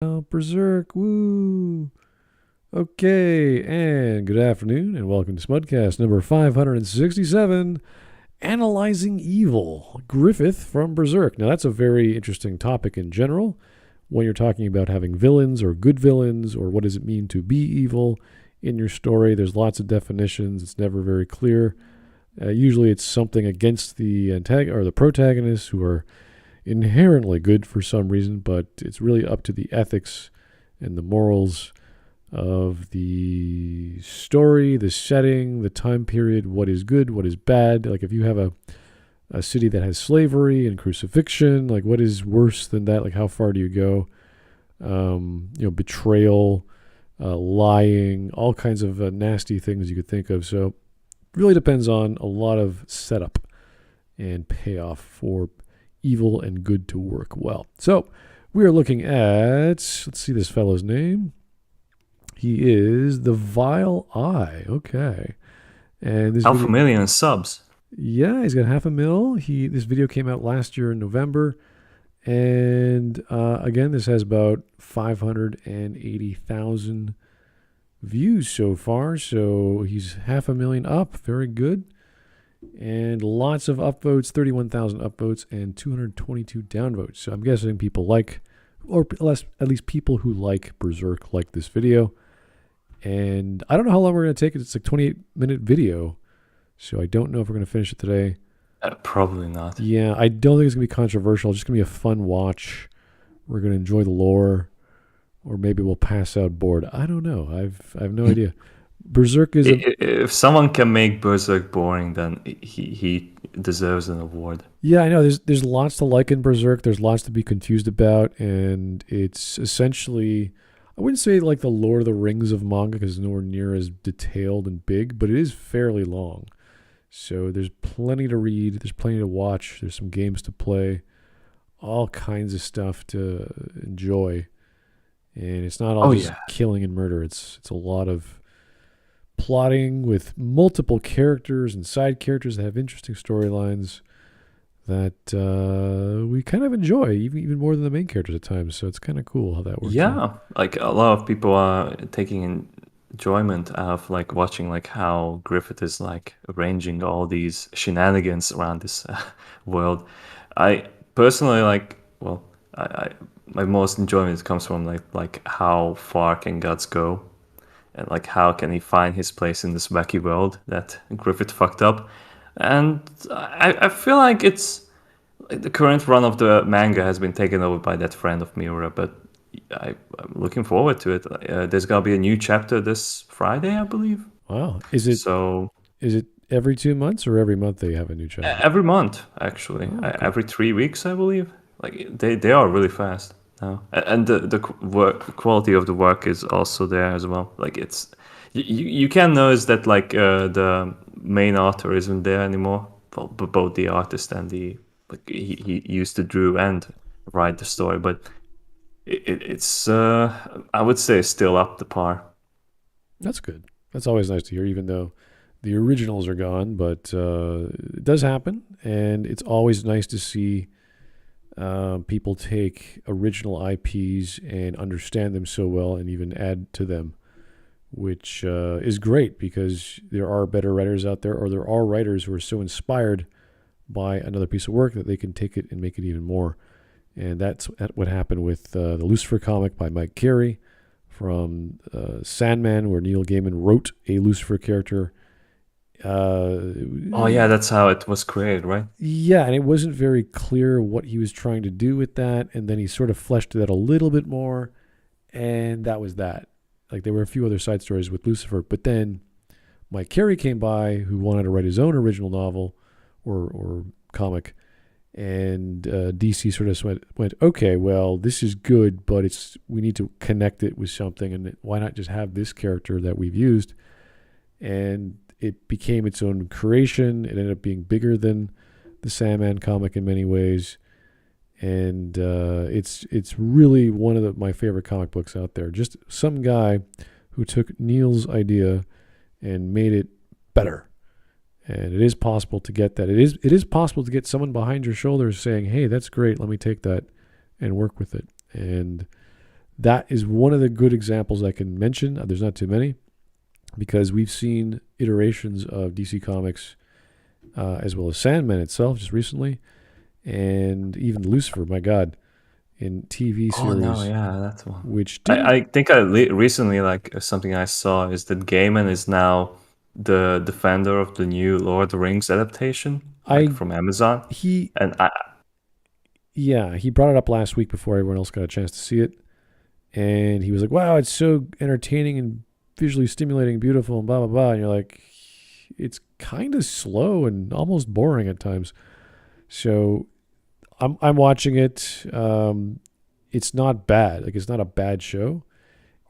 Berserk, woo! Okay, and good afternoon, and welcome to Smudcast number 567, Analyzing Evil, Griffith from Berserk. Now, that's a very interesting topic in general, when you're talking about having villains or good villains, or what does it mean to be evil in your story. There's lots of definitions, it's never very clear. Usually it's something against the or the protagonists who are inherently good for some reason, but it's really up to the ethics and the morals of the story, the setting, the time period, what is good, what is bad. Like if you have a city that has slavery and crucifixion, like what is worse than that? Like how far do you go? Betrayal, lying, all kinds of nasty things you could think of. So it really depends on a lot of setup and payoff for evil and good to work well. So we are looking at, let's see this fellow's name. He is the Vile Eye. Okay. And this half a million subs. Yeah, he's got 500,000. This video came out last year in November. And again, this has about 580,000 views so far. So he's 500,000 up. Very good. And lots of upvotes, 31,000 upvotes and 222 downvotes. So I'm guessing people like, or at least people who like Berserk like this video. And I don't know how long we're going to take it. It's like 28-minute video. So I don't know if we're going to finish it today. Probably not. Yeah, I don't think it's going to be controversial. It's just going to be a fun watch. We're going to enjoy the lore. Or maybe we'll pass out bored. I don't know. I have no idea. Berserk is... If someone can make Berserk boring, then he deserves an award. Yeah, I know. There's lots to like in Berserk. There's lots to be confused about. And it's essentially... I wouldn't say like the Lord of the Rings of manga because it's nowhere near as detailed and big, but it is fairly long. So there's plenty to read. There's plenty to watch. There's some games to play. All kinds of stuff to enjoy. And it's not all just killing and murder. It's a lot of plotting with multiple characters and side characters that have interesting storylines that we kind of enjoy, even more than the main characters at times. So it's kind of cool how that works. Yeah, like a lot of people are taking enjoyment out of like watching like how Griffith is like arranging all these shenanigans around this world. I personally my most enjoyment comes from like how far can gods go, and like how can he find his place in this wacky world that Griffith fucked up. And I feel like it's like the current run of the manga has been taken over by that friend of Miura, but I'm looking forward to it. There's gonna be a new chapter this Friday, I believe. Wow, is it every 2 months or every month they have a new chapter? Every month, actually. Cool. Every 3 weeks, I believe. Like they are really fast now, and the quality of the work is also there as well. Like it's you can notice that like the main author isn't there anymore. Well, both the artist and he used to draw and write the story, but it's I would say still up to par. That's good. That's always nice to hear, even though the originals are gone. But it does happen, and it's always nice to see people take original IPs and understand them so well, and even add to them, which is great because there are better writers out there, or there are writers who are so inspired by another piece of work that they can take it and make it even more. And that's what happened with the Lucifer comic by Mike Carey from Sandman, where Neil Gaiman wrote a Lucifer character. That's how it was created, right? Yeah, and it wasn't very clear what he was trying to do with that, and then he sort of fleshed it out a little bit more, and that was that. Like there were a few other side stories with Lucifer, but then Mike Carey came by, who wanted to write his own original novel or comic, and DC sort of went, okay, well, this is good, but we need to connect it with something, and why not just have this character that we've used? And it became its own creation. It ended up being bigger than the Sandman comic in many ways, and it's really one of my favorite comic books out there. Just some guy who took Neil's idea and made it better. And it is possible to get that. It is possible to get someone behind your shoulders saying, hey, that's great, let me take that and work with it. And that is one of the good examples I can mention. There's not too many, because we've seen iterations of DC Comics as well as Sandman itself just recently, and even Lucifer, my God, in TV series. Oh no, yeah, that's one. Which didn't... I think recently, like something I saw is that Gaiman is now the defender of the new Lord of the Rings adaptation, like from Amazon. He and he brought it up last week before everyone else got a chance to see it, and he was like, "Wow, it's so entertaining and visually stimulating, beautiful, and blah blah blah." And you're like, it's kind of slow and almost boring at times. So I'm watching it. It's not bad. Like, it's not a bad show.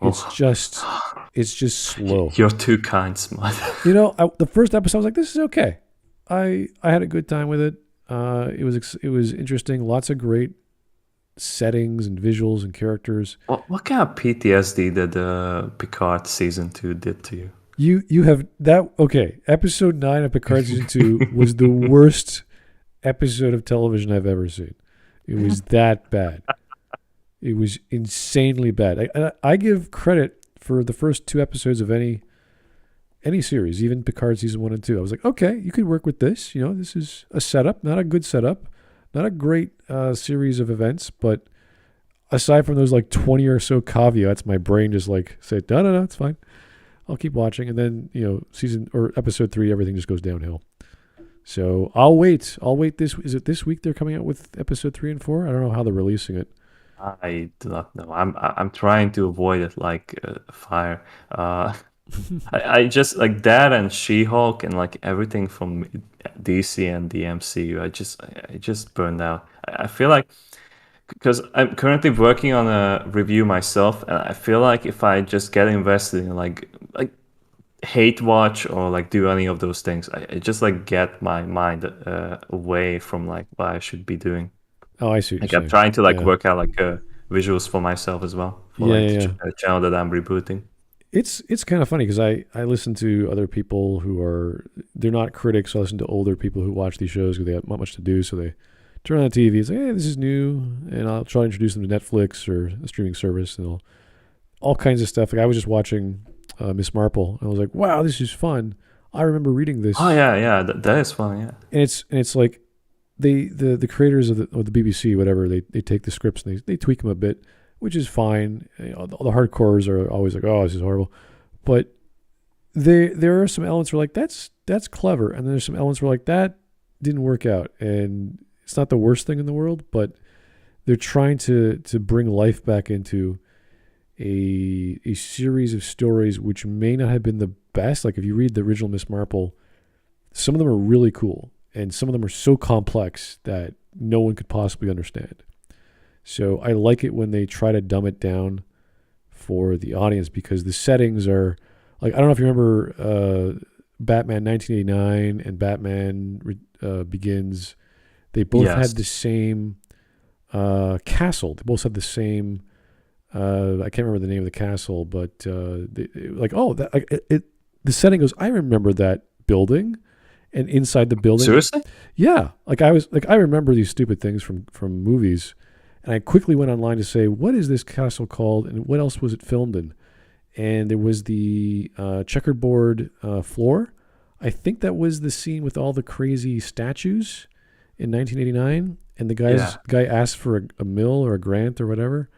It's just slow. You're too kind, Smud. The first episode I was like, this is okay. I had a good time with it. It was interesting. Lots of great settings and visuals and characters. What kind of PTSD did Picard season 2 did to you? You have that. Okay, episode 9 of Picard season 2 was the worst episode of television I've ever seen. It was that bad. It was insanely bad. I give credit for the first 2 episodes of any series, even Picard season 1 and 2. I was like, okay, you could work with this. This is a setup, not a good setup, not a great series of events, but aside from those like 20 or so caveats, my brain just like said, no, it's fine. I'll keep watching. And then, season or episode 3, everything just goes downhill. So I'll wait. Is it this week they're coming out with episode 3 and 4? I don't know how they're releasing it. I do not know. I'm trying to avoid it like fire. I just like that and She-Hulk and like everything from DC and the MCU. I just burned out. I feel like, because I'm currently working on a review myself, and I feel like if I just get invested in like hate watch or like do any of those things, I just like get my mind away from like what I should be doing. Oh, I see. Like I'm trying to work out like visuals for myself as well for the channel that I'm rebooting. It's kind of funny because I listen to other people they're not critics. So I listen to older people who watch these shows because they have not much to do. So they turn on the TV and say, hey, this is new. And I'll try to introduce them to Netflix or a streaming service and all kinds of stuff. Like I was just watching Miss Marple. I was like, wow, this is fun. I remember reading this. Oh yeah, that is fun. Yeah, and it's like the creators of the BBC, whatever, they take the scripts and they tweak them a bit, which is fine. All the hardcores are always like, oh, this is horrible, but there are some elements where like that's clever, and then there's some elements where like that didn't work out, and it's not the worst thing in the world, but they're trying to bring life back into a series of stories which may not have been the best. Like if you read the original Miss Marple, some of them are really cool, and some of them are so complex that no one could possibly understand. So I like it when they try to dumb it down for the audience, because the settings are like, I don't know if you remember Batman 1989 and Batman Begins. They both had the same castle. They both had the same. I can't remember the name of the castle, but the setting goes, I remember that building, and inside the building. Seriously? Yeah. I remember these stupid things from movies, and I quickly went online to say, what is this castle called, and what else was it filmed in? And there was the checkerboard floor. I think that was the scene with all the crazy statues in 1989, and the guy asked for a mill or a grant or whatever.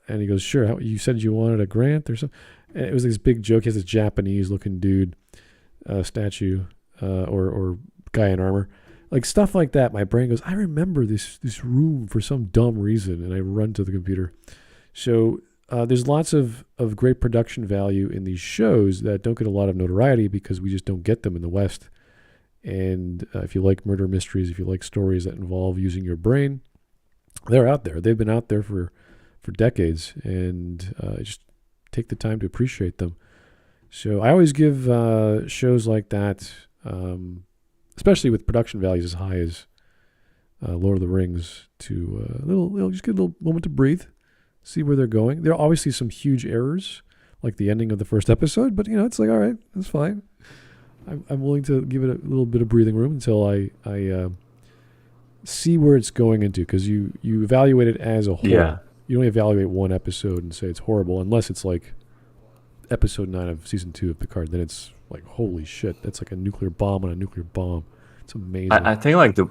And he goes, sure, you said you wanted a grant or something. And it was this big joke. He has this Japanese-looking dude, statue, or guy in armor. Like stuff like that. My brain goes, I remember this room for some dumb reason, and I run to the computer. So there's lots of great production value in these shows that don't get a lot of notoriety because we just don't get them in the West. And if you like murder mysteries, if you like stories that involve using your brain, they're out there. They've been out there for decades, and just take the time to appreciate them. So I always give shows like that, especially with production values as high as Lord of the Rings, to just get a little moment to breathe, see where they're going. There are obviously some huge errors, like the ending of the first episode, but it's like, all right, that's fine. I'm willing to give it a little bit of breathing room until I see where it's going into, because you evaluate it as a whole. Yeah. You don't evaluate one episode and say it's horrible unless it's like episode 9 of season 2 of Picard. Then it's like, holy shit, that's like a nuclear bomb on a nuclear bomb. It's amazing. I think like the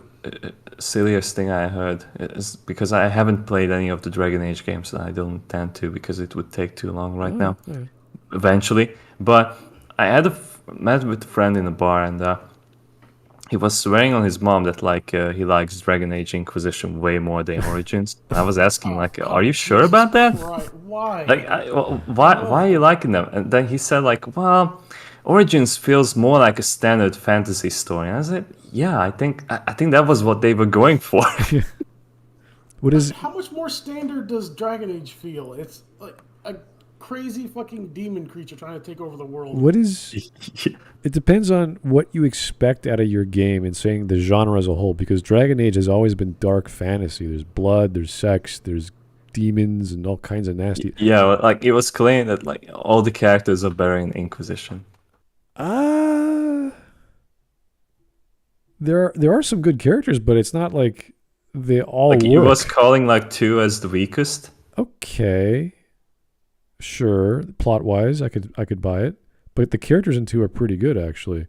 silliest thing I heard is because I haven't played any of the Dragon Age games, and I don't intend to because it would take too long right now. Yeah. Eventually, but I had met with a friend in a bar, and he was swearing on his mom that like he likes Dragon Age Inquisition way more than Origins. I was asking like, are you sure about that? Right? Why? Like, why are you liking them? And then he said like, well, Origins feels more like a standard fantasy story. And I said, yeah, I think that was what they were going for. What is? How much more standard does Dragon Age feel? It's like a crazy fucking demon creature trying to take over the world. What is? It depends on what you expect out of your game and saying the genre as a whole. Because Dragon Age has always been dark fantasy. There's blood, there's sex, there's demons, and all kinds of nasty. Yeah, like it was claimed that like all the characters are better in Inquisition. There are some good characters, but it's not like they all Like work. he was calling like 2 as the weakest. Okay, sure. Plot wise, I could buy it, but the characters in 2 are pretty good actually.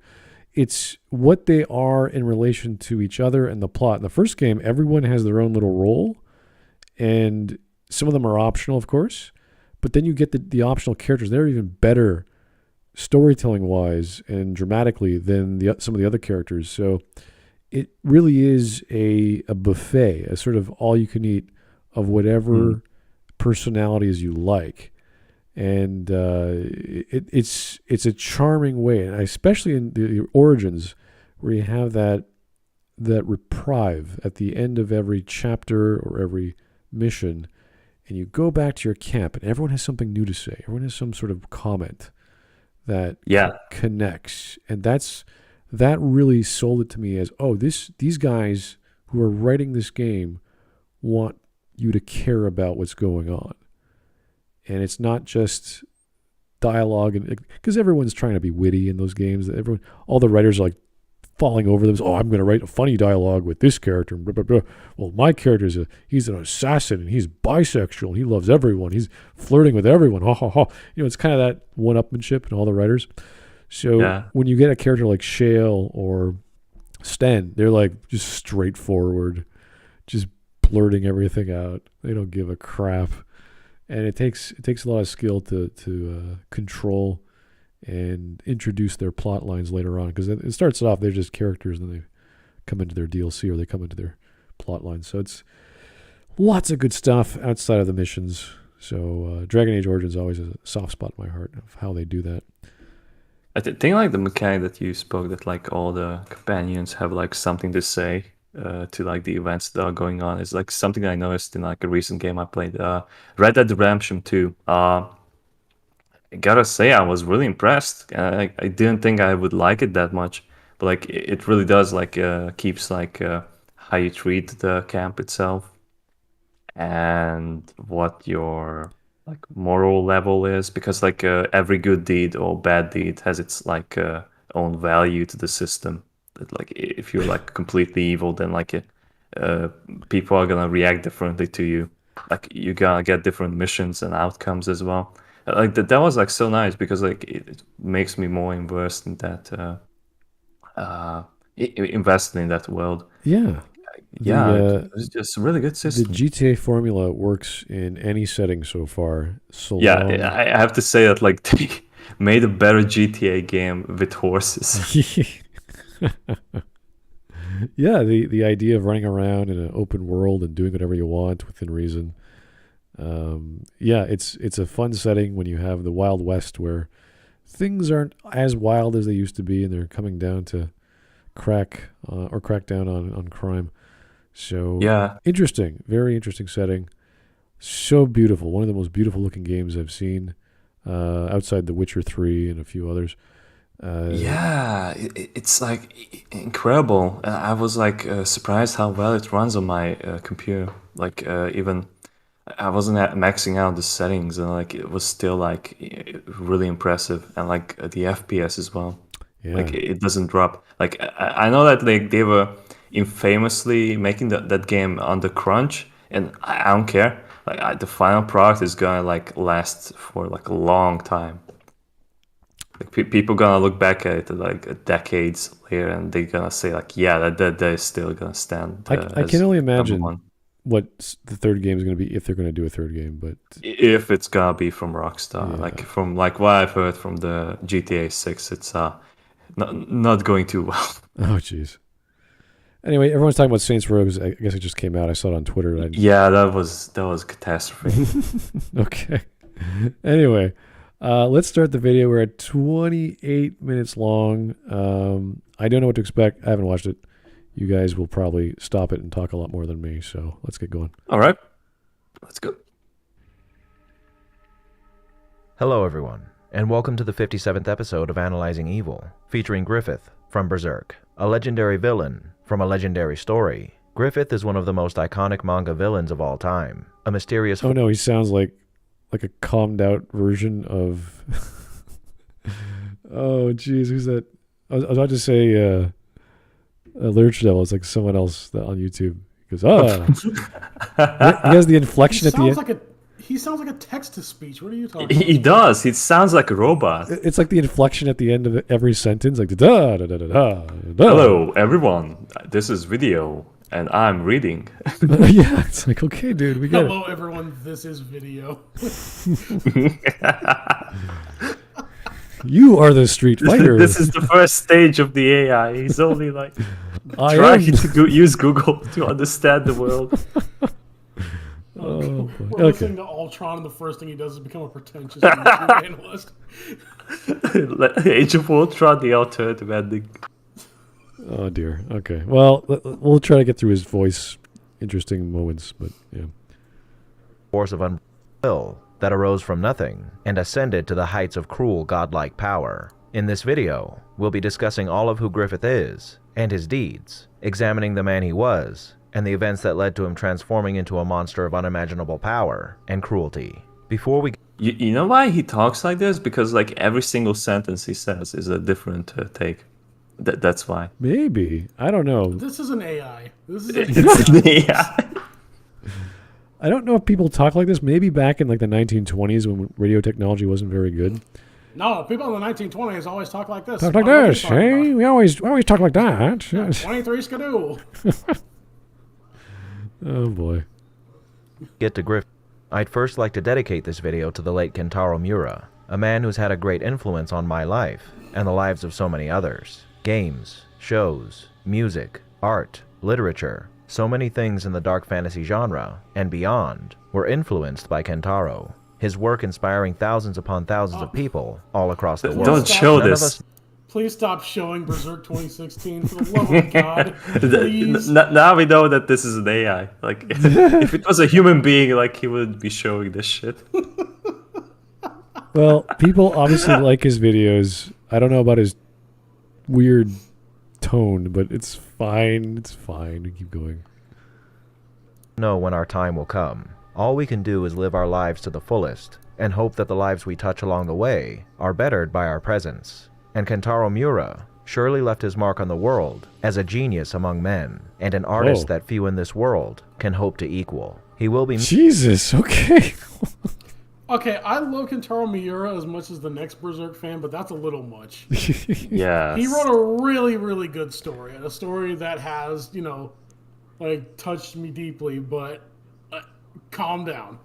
It's what they are in relation to each other and the plot. In the first game, everyone has their own little role, and some of them are optional, of course. But then you get the optional characters. They're even better storytelling wise and dramatically than some of the other characters. So it really is a buffet, a sort of all you can eat of whatever personalities you like. And it's a charming way, and especially in the Origins, where you have that reprieve at the end of every chapter or every mission, and you go back to your camp, and everyone has something new to say. Everyone has some sort of comment that connects, and that really sold it to me as, oh, these guys who are writing this game want you to care about what's going on. And it's not just dialogue, and because everyone's trying to be witty in those games. All the writers are like falling over them. Oh, I'm going to write a funny dialogue with this character. Blah, blah, blah. Well, my character he's an assassin, and he's bisexual, and he loves everyone. He's flirting with everyone. Ha ha ha. It's kind of that one-upmanship in all the writers. So when you get a character like Shale or Sten, they're like just straightforward, just blurting everything out. They don't give a crap. And it takes a lot of skill to control and introduce their plot lines later on, because it starts off they're just characters, and then they come into their DLC or they come into their plot lines. So it's lots of good stuff outside of the missions. So Dragon Age Origins always has a soft spot in my heart of how they do that. I think like the mechanic that you spoke, that like all the companions have like something to say to like the events that are going on, is like something I noticed in like a recent game I played, Red Dead Redemption 2. I gotta say I was really impressed. I didn't think I would like it that much, but like it really does like keeps like how you treat the camp itself and what your like moral level is, because like every good deed or bad deed has its like own value to the system. That like if you're like completely evil, then like people are gonna react differently to you. Like you're gonna get different missions and outcomes as well. Like that was like so nice, because like it makes me more immersed in that invested in that world. It's just a really good system. The GTA formula works in any setting so far. I have to say that like they made a better GTA game with horses. Yeah, the idea of running around in an open world and doing whatever you want within reason. It's a fun setting when you have the Wild West, where things aren't as wild as they used to be, and they're coming down to crack down on crime. So interesting, very interesting setting. So beautiful, one of the most beautiful looking games I've seen, outside The Witcher 3 and a few others. It's like incredible. I was like surprised how well it runs on my computer. Like even I wasn't maxing out the settings, and like it was still like really impressive, and like the FPS as well. Like it doesn't drop. Like I know that they were infamously making that game under crunch, and I don't care. the final product is gonna like last for like a long time. Like people gonna look back at it like decades later, and they're gonna say like, yeah, that is still gonna stand. I can only imagine #1. what the third game is going to be if they're going to do a third game. But If it's gonna be from Rockstar, Yeah. like from like what I've heard from the GTA 6, it's not going too well. oh jeez. Anyway, everyone's talking about Saints Row. I guess it just came out. I saw it on Twitter. Yeah, that was a catastrophe. Okay. Anyway, let's start the video. We're at 28 minutes long. I don't know what to expect. I haven't watched it. You guys will probably stop it and talk a lot more than me. So let's get going. All right, let's go. Hello, everyone, and welcome to the 57th episode of Analyzing Evil, featuring Griffith from Berserk, a legendary villain from a legendary story. Griffith is one of the most iconic manga villains of all time, a mysterious... Oh no, he sounds like a calmed out version of... oh jeez, who's that? I was about to say LiteratureDevil. It's like someone else on YouTube. He goes, he has the inflection at the end. He sounds like a text-to-speech. What are you talking about? He does. It sounds like a robot. It's like the inflection at the end of every sentence, like da da da da da. Hello, everyone. This is video, and I'm reading. Yeah, it's like, okay, dude, we got Hello, everyone. This is video. You are the Street Fighter. This is the first stage of the AI. He's only like I trying am- to use Google to understand the world. Oh, boy. We're listening to Ultron, and the first thing he does is become a pretentious YouTube analyst. Age of Ultron, the alternative ending. Oh dear. Okay. Well, we'll try to get through his voice interesting moments, but yeah. force of will that arose from nothing and ascended to the heights of cruel godlike power. In this video, we'll be discussing all of who Griffith is and his deeds, examining the man he was and the events that led to him transforming into a monster of unimaginable power and cruelty. Before we... You know why he talks like this? Because like every single sentence he says is a different take. That's why. Maybe. I don't know. This is an AI. Yeah. I don't know if people talk like this. Maybe back in like the 1920s when radio technology wasn't very good. No, people in the 1920s always talk like this. Talk like What are you this, talking hey? about? We always talk like that. 23 skidoo. Oh boy. get to Griffith, I'd first like to dedicate this video to the late Kentaro Miura, a man who's had a great influence on my life and the lives of so many others. Games, shows, music, art, literature, so many things in the dark fantasy genre and beyond were influenced by Kentaro, his work inspiring thousands upon thousands of people all across the world. Don't show None of this. us Please stop showing Berserk 2016, for the love of God. Please. Now we know that this is an AI. Like, if it was a human being, like he wouldn't be showing this shit. Well, people obviously like his videos. I don't know about his weird tone, but it's fine. It's fine. We keep going. know when our time will come. All we can do is live our lives to the fullest and hope that the lives we touch along the way are bettered by our presence. And Kentaro Miura surely left his mark on the world as a genius among men and an artist Whoa. that few in this world can hope to equal. He will be Jesus. Okay. Okay, I love Kentaro Miura as much as the next Berserk fan, but that's a little much. Yeah. He wrote a really, really good story, and a story that has, like, touched me deeply, but calm down.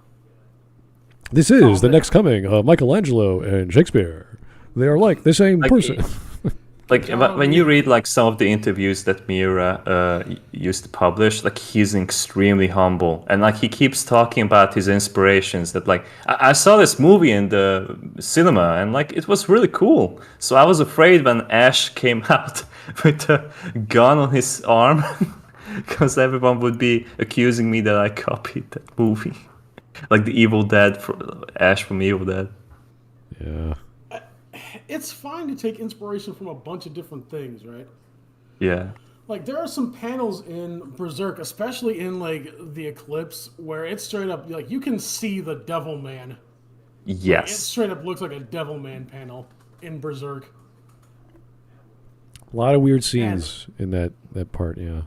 This is the next coming of Michelangelo and Shakespeare. They are like the same person. Like when you read like some of the interviews that Miura used to publish, like he's extremely humble, and like he keeps talking about his inspirations. That like I saw this movie in the cinema, and like it was really cool. So I was afraid when Ash came out with a gun on his arm, because everyone would be accusing me that I copied that movie, like the Evil Dead, Ash from Evil Dead. Yeah. It's fine to take inspiration from a bunch of different things, right? Yeah. Like, there are some panels in Berserk, especially in, like, the Eclipse, where it's straight up, like, you can see the Devil Man. It Yes. straight up looks like a Devil Man panel in Berserk. A lot of weird scenes in that part, yeah.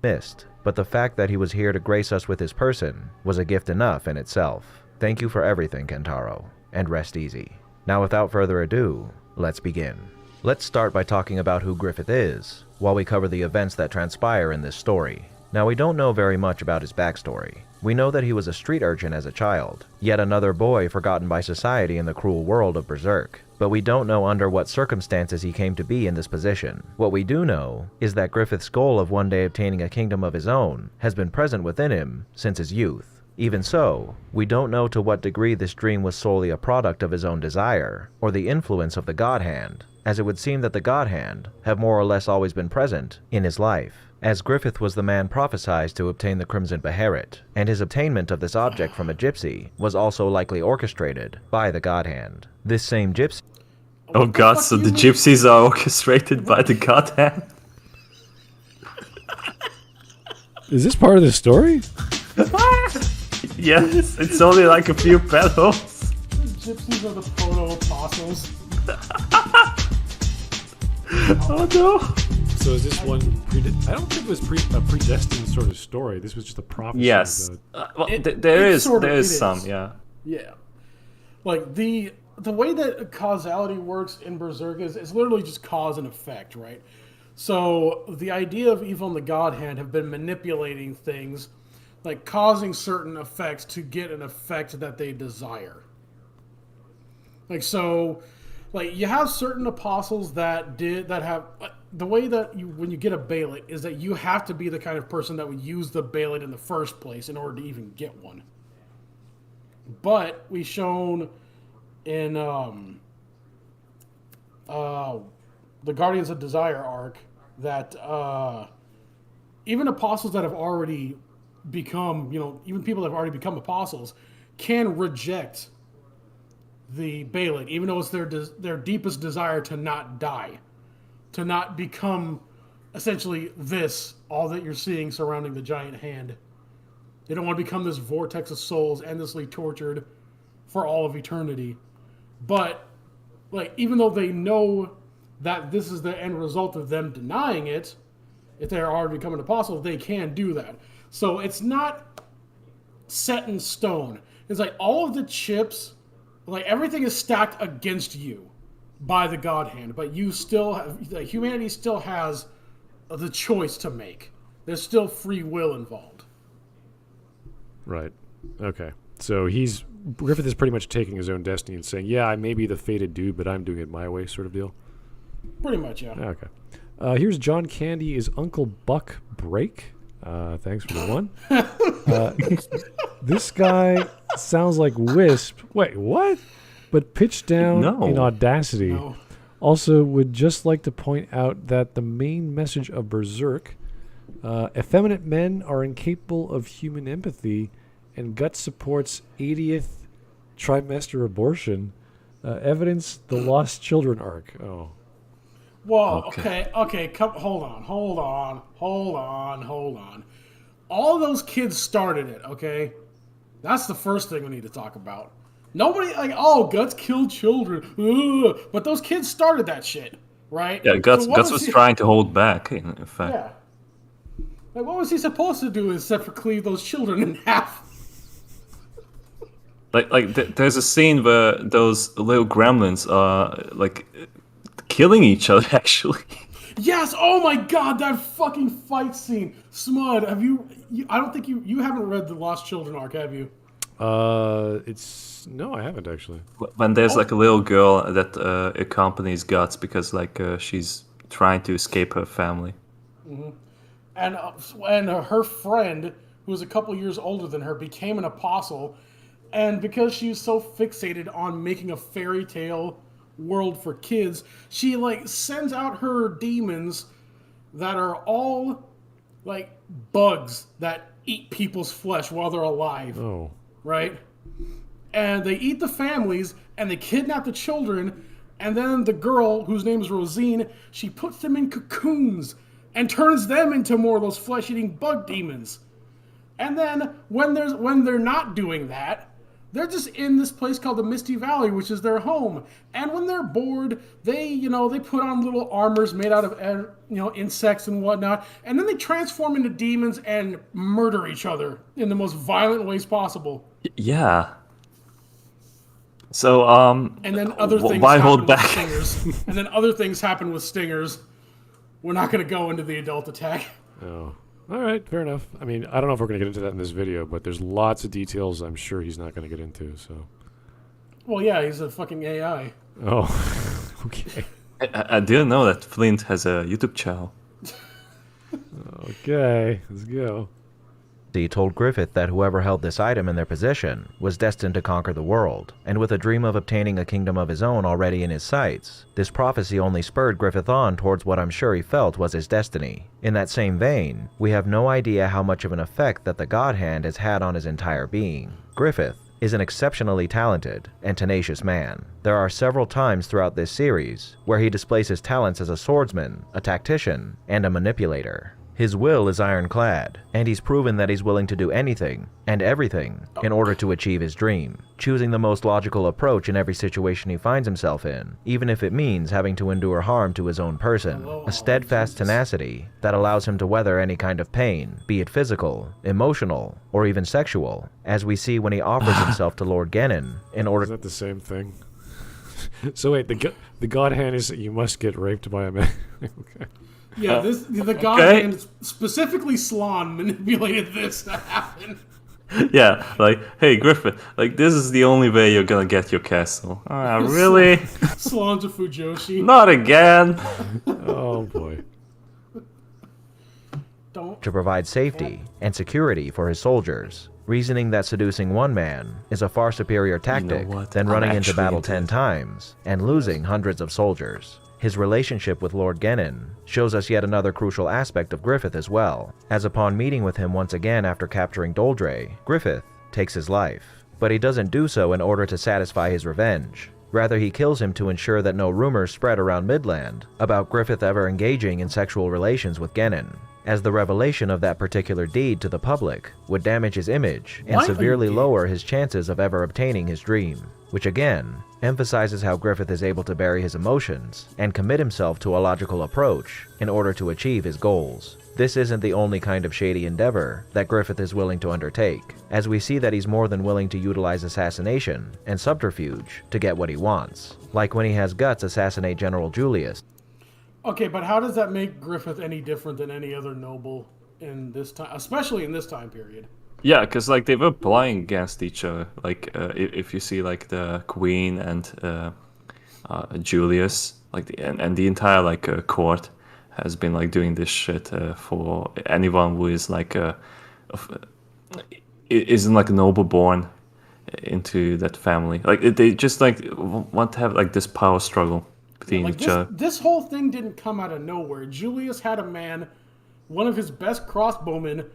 missed but the fact that he was here to grace us with his person was a gift enough in itself. Thank you for everything, Kentaro, and rest easy. Now, without further ado, let's begin. Let's start by talking about who Griffith is, while we cover the events that transpire in this story. Now, we don't know very much about his backstory. We know that he was a street urchin as a child, yet another boy forgotten by society in the cruel world of Berserk. But we don't know under what circumstances he came to be in this position. What we do know is that Griffith's goal of one day obtaining a kingdom of his own has been present within him since his youth. Even so, we don't know to what degree this dream was solely a product of his own desire, or the influence of the God Hand, as it would seem that the God Hand have more or less always been present in his life, as Griffith was the man prophesied to obtain the Crimson Beherit, and his obtainment of this object from a gypsy was also likely orchestrated by the God Hand. This same gypsy... Oh god, so the gypsies are orchestrated by the God Hand? Is this part of the story? Yes, it's only like a few petals. The gypsies are the proto-apostles. Oh no. So is this one... I don't think it was a predestined sort of story. This was just a prophecy. Yes. Well, there is some, yeah. Yeah. Like, the way that causality works in Berserk is literally just cause and effect, right? So the idea of evil and the God Hand have been manipulating things, like causing certain effects to get an effect that they desire. Like, so, like, you have certain apostles that have... The way that when you get a Bailet is that you have to be the kind of person that would use the Bailet in the first place in order to even get one. But we've shown in the Guardians of Desire arc that even apostles that have already become, even people that have already become apostles can reject the Bailet, even though it's their deepest desire to not die, to not become essentially all that you're seeing surrounding the giant hand. They don't want to become this vortex of souls endlessly tortured for all of eternity. But, like, even though they know that this is the end result of them denying it, if they're already becoming apostles, they can do that. So it's not set in stone. It's like all of the chips, like everything is stacked against you by the God Hand, but you still have, like, humanity still has the choice to make. There's still free will involved. Right. Okay. So Griffith is pretty much taking his own destiny and saying, yeah, I may be the fated dude, but I'm doing it my way sort of deal. Pretty much, yeah. Okay. Here's John Candy. Is Uncle Buck break? Thanks for the one. This guy sounds like Wisp. Wait, what? But pitched down in Audacity. No. Also, would just like to point out that the main message of Berserk, effeminate men are incapable of human empathy, and Guts supports 80th trimester abortion. Evidence the Lost Children arc. Oh. Whoa, okay. Hold on. All those kids started it, okay? That's the first thing we need to talk about. Nobody, Guts killed children. Ugh. But those kids started that shit, right? Yeah, Guts was trying to hold back, in fact. Yeah. Like, what was he supposed to do except for cleave those children in half? There's a scene where those little gremlins are, killing each other, actually. Yes! Oh my god, that fucking fight scene! Smud, have you I don't think you haven't read the Lost Children arc, have you? No, I haven't actually. When there's a little girl that accompanies Guts because she's trying to escape her family. Mm-hmm. And her friend, who was a couple years older than her, became an apostle, and because she was so fixated on making a fairy tale world for kids, she sends out her demons that are all bugs that eat people's flesh while they're alive. Oh. Right? And they eat the families, and they kidnap the children, and then the girl, whose name is Rosine, she puts them in cocoons and turns them into more of those flesh-eating bug demons. And then when they're not doing that, They're just in this place called the Misty Valley, which is their home. And when they're bored, they put on little armors made out of, insects and whatnot. And then they transform into demons and murder each other in the most violent ways possible. Yeah. So, And then other things why happen hold with back? stingers. And then other things happen with stingers. We're not going to go into the adult attack. Oh. All right, fair enough. I mean, I don't know if we're going to get into that in this video, but there's lots of details I'm sure he's not going to get into, so. Well, yeah, he's a fucking AI. Oh, okay. I didn't know that Flint has a YouTube channel. Okay, let's go. He told Griffith that whoever held this item in their possession was destined to conquer the world, and with a dream of obtaining a kingdom of his own already in his sights, this prophecy only spurred Griffith on towards what I'm sure he felt was his destiny. In that same vein, we have no idea how much of an effect that the God Hand has had on his entire being. Griffith is an exceptionally talented and tenacious man. There are several times throughout this series where he displays his talents as a swordsman, a tactician, and a manipulator. His will is ironclad, and he's proven that he's willing to do anything and everything in order to achieve his dream, choosing the most logical approach in every situation he finds himself in, even if it means having to endure harm to his own person. A steadfast tenacity that allows him to weather any kind of pain, be it physical, emotional, or even sexual, as we see when he offers himself to Lord Genin in order. Is that the same thing? So wait, the God Hand is that you must get raped by a man. Okay. Yeah, the God Hand, specifically Slan, manipulated this to happen. Yeah, like, hey, Griffith, like, this is the only way you're gonna get your castle. Really? Slan's a Fujoshi. Not again. Oh, boy. to provide safety and security for his soldiers, reasoning that seducing one man is a far superior tactic than running into battle 10 times and losing hundreds of soldiers. His relationship with Lord Genin shows us yet another crucial aspect of Griffith as well, as upon meeting with him once again after capturing Doldre, Griffith takes his life. But he doesn't do so in order to satisfy his revenge. Rather, he kills him to ensure that no rumors spread around Midland about Griffith ever engaging in sexual relations with Genin, as the revelation of that particular deed to the public would damage his image and severely lower his chances of ever obtaining his dream, which again emphasizes how Griffith is able to bury his emotions and commit himself to a logical approach in order to achieve his goals. This isn't the only kind of shady endeavor that Griffith is willing to undertake, as we see that he's more than willing to utilize assassination and subterfuge to get what he wants, like when he has Guts assassinate General Julius. Okay, but how does that make Griffith any different than any other noble in this time, especially in this time period? Yeah, because like they were playing against each other. Like if you see like the Queen and Julius, like and the entire like court has been like doing this shit for anyone who is like isn't like noble born into that family. Like they just like want to have like this power struggle between each other. This whole thing didn't come out of nowhere. Julius had a man, one of his best crossbowmen,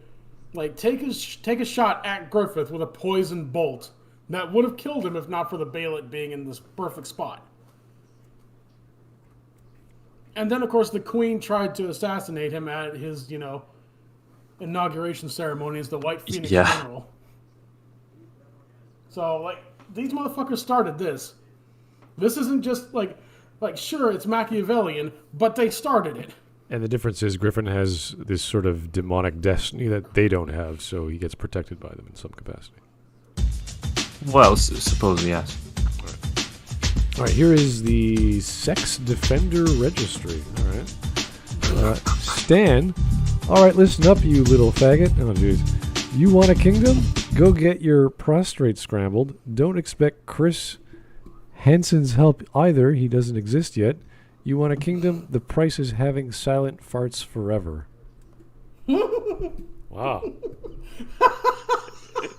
like take a shot at Griffith with a poison bolt that would have killed him if not for the Baelet being in this perfect spot. And then, of course, the Queen tried to assassinate him at his, inauguration ceremony as the White Phoenix General. So, like, these motherfuckers started this. This isn't just, like, sure, it's Machiavellian, but they started it. And the difference is Griffin has this sort of demonic destiny that they don't have, so he gets protected by them in some capacity. Well, supposedly, yes. All right, here is the Sex Defender Registry. All right. Stan. All right, listen up, you little faggot. Oh, jeez. You want a kingdom? Go get your prostrate scrambled. Don't expect Chris Hansen's help either. He doesn't exist yet. You want a kingdom? The price is having silent farts forever. Wow.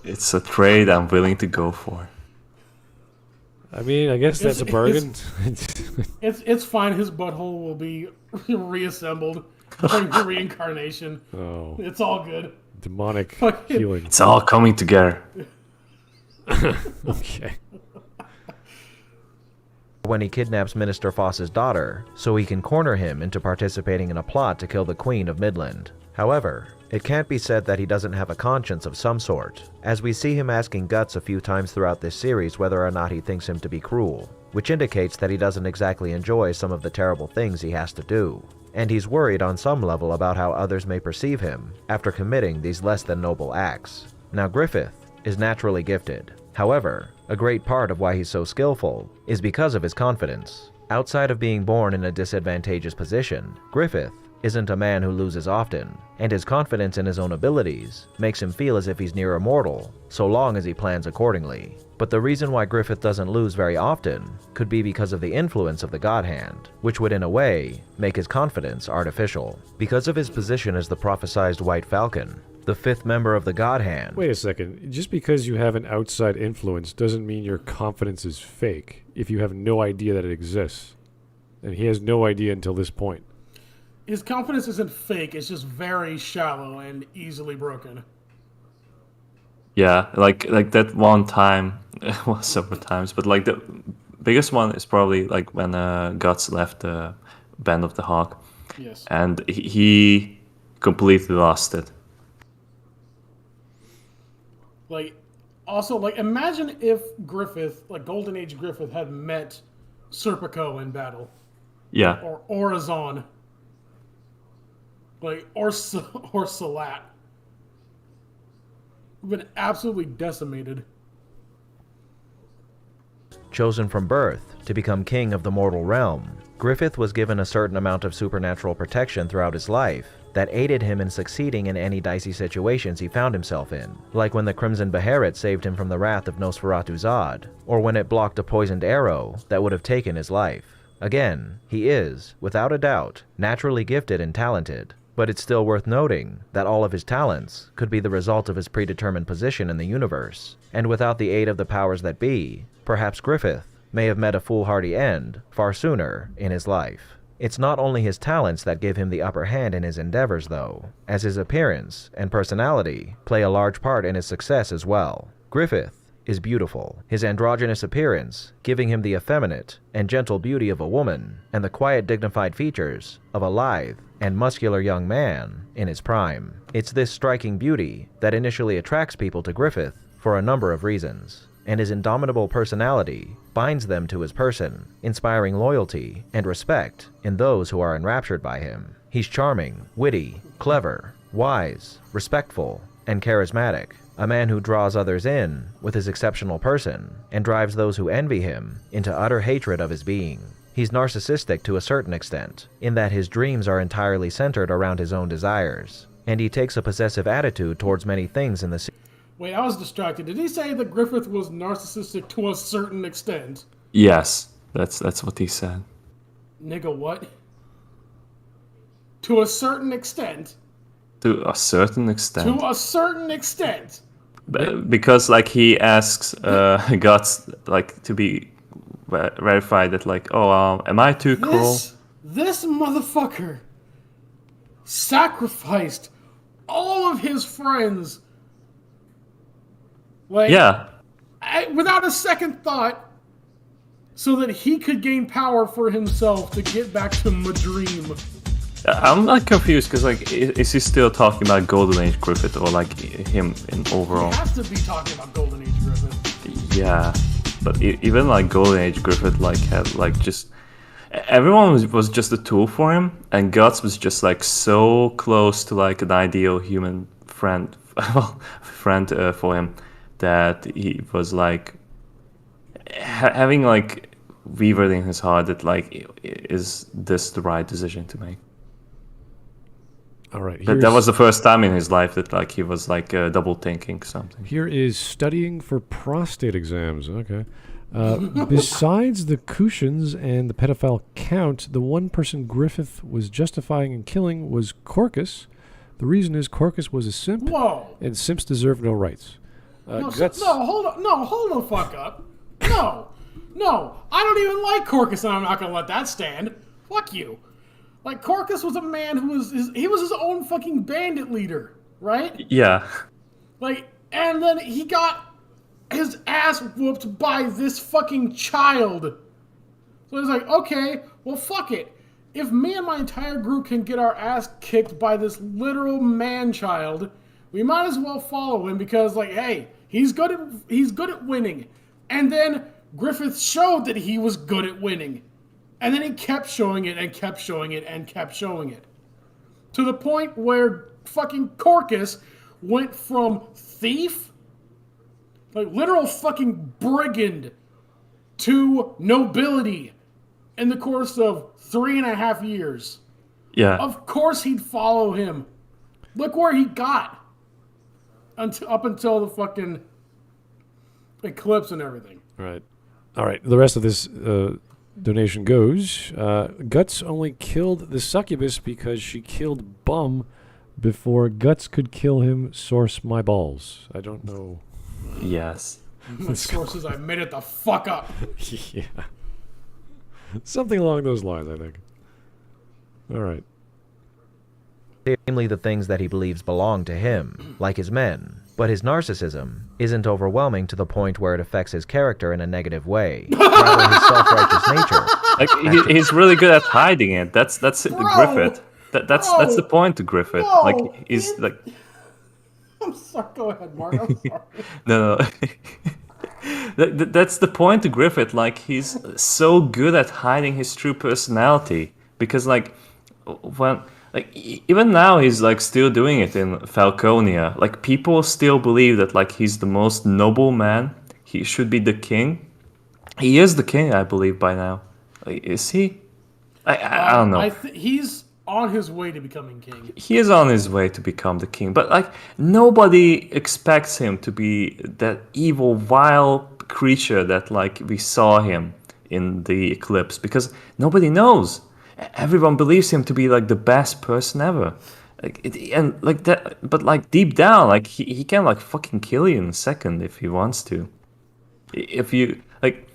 It's a trade I'm willing to go for. I mean, I guess that's a bargain. It's fine. His butthole will be reassembled during the reincarnation. Oh. It's all good. Demonic healing. It's all coming together. Okay. when he kidnaps Minister Foss's daughter so he can corner him into participating in a plot to kill the Queen of Midland. However, it can't be said that he doesn't have a conscience of some sort, as we see him asking Guts a few times throughout this series whether or not he thinks him to be cruel, which indicates that he doesn't exactly enjoy some of the terrible things he has to do, and he's worried on some level about how others may perceive him after committing these less than noble acts. Now Griffith is naturally gifted. However, a great part of why he's so skillful is because of his confidence. Outside of being born in a disadvantageous position, Griffith isn't a man who loses often, and his confidence in his own abilities makes him feel as if he's near immortal, so long as he plans accordingly. But the reason why Griffith doesn't lose very often could be because of the influence of the God Hand, which would in a way make his confidence artificial. Because of his position as the prophesized White Falcon, the fifth member of the God Hand. Wait a second. Just because you have an outside influence doesn't mean your confidence is fake if you have no idea that it exists. And he has no idea until this point. His confidence isn't fake, it's just very shallow and easily broken. Yeah, like that one time, well, several times, but like the biggest one is probably like when Guts left the Band of the Hawk. Yes. And he completely lost it. Like, also, like, imagine if Griffith, like Golden Age Griffith, had met Serpico in battle. Yeah. Or Orazon. Like, or Salat. Been absolutely decimated. Chosen from birth to become king of the mortal realm, Griffith was given a certain amount of supernatural protection throughout his life that aided him in succeeding in any dicey situations he found himself in, like when the Crimson Beherit saved him from the wrath of Nosferatu Zod, or when it blocked a poisoned arrow that would have taken his life. Again, he is, without a doubt, naturally gifted and talented, but it's still worth noting that all of his talents could be the result of his predetermined position in the universe, and without the aid of the powers that be, perhaps Griffith may have met a foolhardy end far sooner in his life. It's not only his talents that give him the upper hand in his endeavors, though, as his appearance and personality play a large part in his success as well. Griffith is beautiful, his androgynous appearance giving him the effeminate and gentle beauty of a woman, and the quiet, dignified features of a lithe and muscular young man in his prime. It's this striking beauty that initially attracts people to Griffith for a number of reasons, and his indomitable personality binds them to his person, inspiring loyalty and respect in those who are enraptured by him. He's charming, witty, clever, wise, respectful, and charismatic, a man who draws others in with his exceptional person and drives those who envy him into utter hatred of his being. He's narcissistic to a certain extent, in that his dreams are entirely centered around his own desires, and he takes a possessive attitude towards many things in the series. Wait, I was distracted. Did he say that Griffith was narcissistic to a certain extent? Yes, that's what he said. Nigga, what? To a certain extent? To a certain extent. To a certain extent? Because like he asks Guts like to be verified that like, oh, am I too cruel? This motherfucker sacrificed all of his friends. Like, Yeah. Without a second thought, so that he could gain power for himself to get back to my dream. I'm like confused because like, is he still talking about Golden Age Griffith or like him in overall? He has to be talking about Golden Age Griffith. Yeah, but even like Golden Age Griffith like had like just everyone was just a tool for him, and Guts was just like so close to like an ideal human friend for him that he was like having like wavered in his heart that like, is this the right decision to make? All right. That was the first time in his life that like he was like double thinking something. Here is studying for prostate exams. Okay. Besides the Cushions and the pedophile count, the one person Griffith was justifying in killing was Corcus. The reason is Corcus was a simp, Whoa. and simps deserve no rights. Hold the fuck up. No, I don't even like Corcus, and I'm not gonna let that stand. Fuck you. Like, Corcus was a man who was his own fucking bandit leader, right? Yeah. Like, and then he got his ass whooped by this fucking child. So he's like, okay, well, fuck it. If me and my entire group can get our ass kicked by this literal man-child, we might as well follow him because, like, hey, he's good at winning. And then Griffith showed that he was good at winning. And then he kept showing it and kept showing it and kept showing it. To the point where fucking Corcus went from thief, like literal fucking brigand, to nobility in the course of 3.5 years. Yeah. Of course he'd follow him. Look where he got. Up until the fucking eclipse and everything. Right. All right. The rest of this donation goes. Guts only killed the succubus because she killed Bum before Guts could kill him. Source my balls. I don't know. Yes. My sources, I made it the fuck up. Yeah. Something along those lines, I think. All right. Namely the things that he believes belong to him, like his men. But his narcissism isn't overwhelming to the point where it affects his character in a negative way. Rather, his self-righteous nature. Like he's really good at hiding it. That's Griffith. That's the point to Griffith. No, like he's like. I'm sorry. Go ahead, Mark. I'm sorry. No. That's the point to Griffith. Like he's so good at hiding his true personality because like even now he's like still doing it in Falconia. Like people still believe that like he's the most noble man. He should be the king. He is the king, I believe, by now. Like, is he? I don't know. He's on his way to becoming king. He is on his way to become the king, but like nobody expects him to be that evil, vile creature that like we saw him in the eclipse because nobody knows. Everyone believes him to be like the best person ever. And like that, but like deep down, like he can like fucking kill you in a second if he wants to. If you like.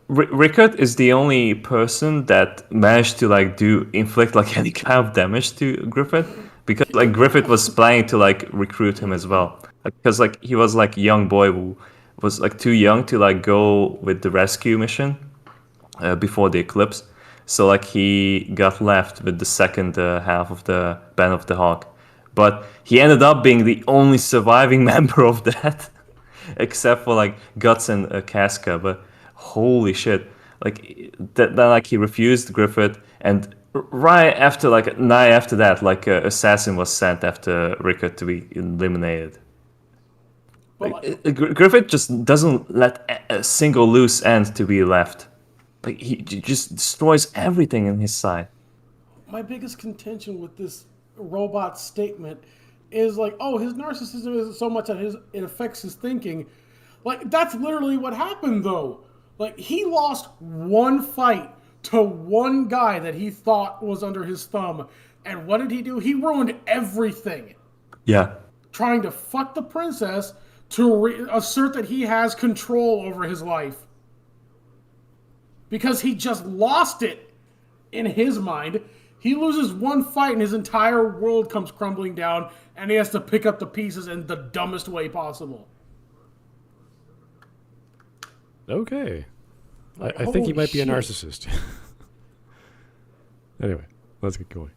Rickard is the only person that managed to like inflict like any kind of damage to Griffith because like Griffith was planning to like recruit him as well because like he was like a young boy who was like too young to like go with the rescue mission before the eclipse, so like he got left with the second half of the Band of the Hawk, but he ended up being the only surviving member of that except for like Guts and Casca, but holy shit, like that like he refused Griffith, and right after like a night after that, like an assassin was sent after Rickard to be eliminated. Griffith just doesn't let a single loose end to be left. Like he just destroys everything in his sight. My biggest contention with this robot statement is like, oh, his narcissism isn't so much that it affects his thinking. Like that's literally what happened though. Like, he lost one fight to one guy that he thought was under his thumb. And what did he do? He ruined everything. Yeah. Trying to fuck the princess to assert that he has control over his life. Because he just lost it in his mind. He loses one fight and his entire world comes crumbling down. And he has to pick up the pieces in the dumbest way possible. Okay. I think he might be a narcissist. Anyway, let's get going.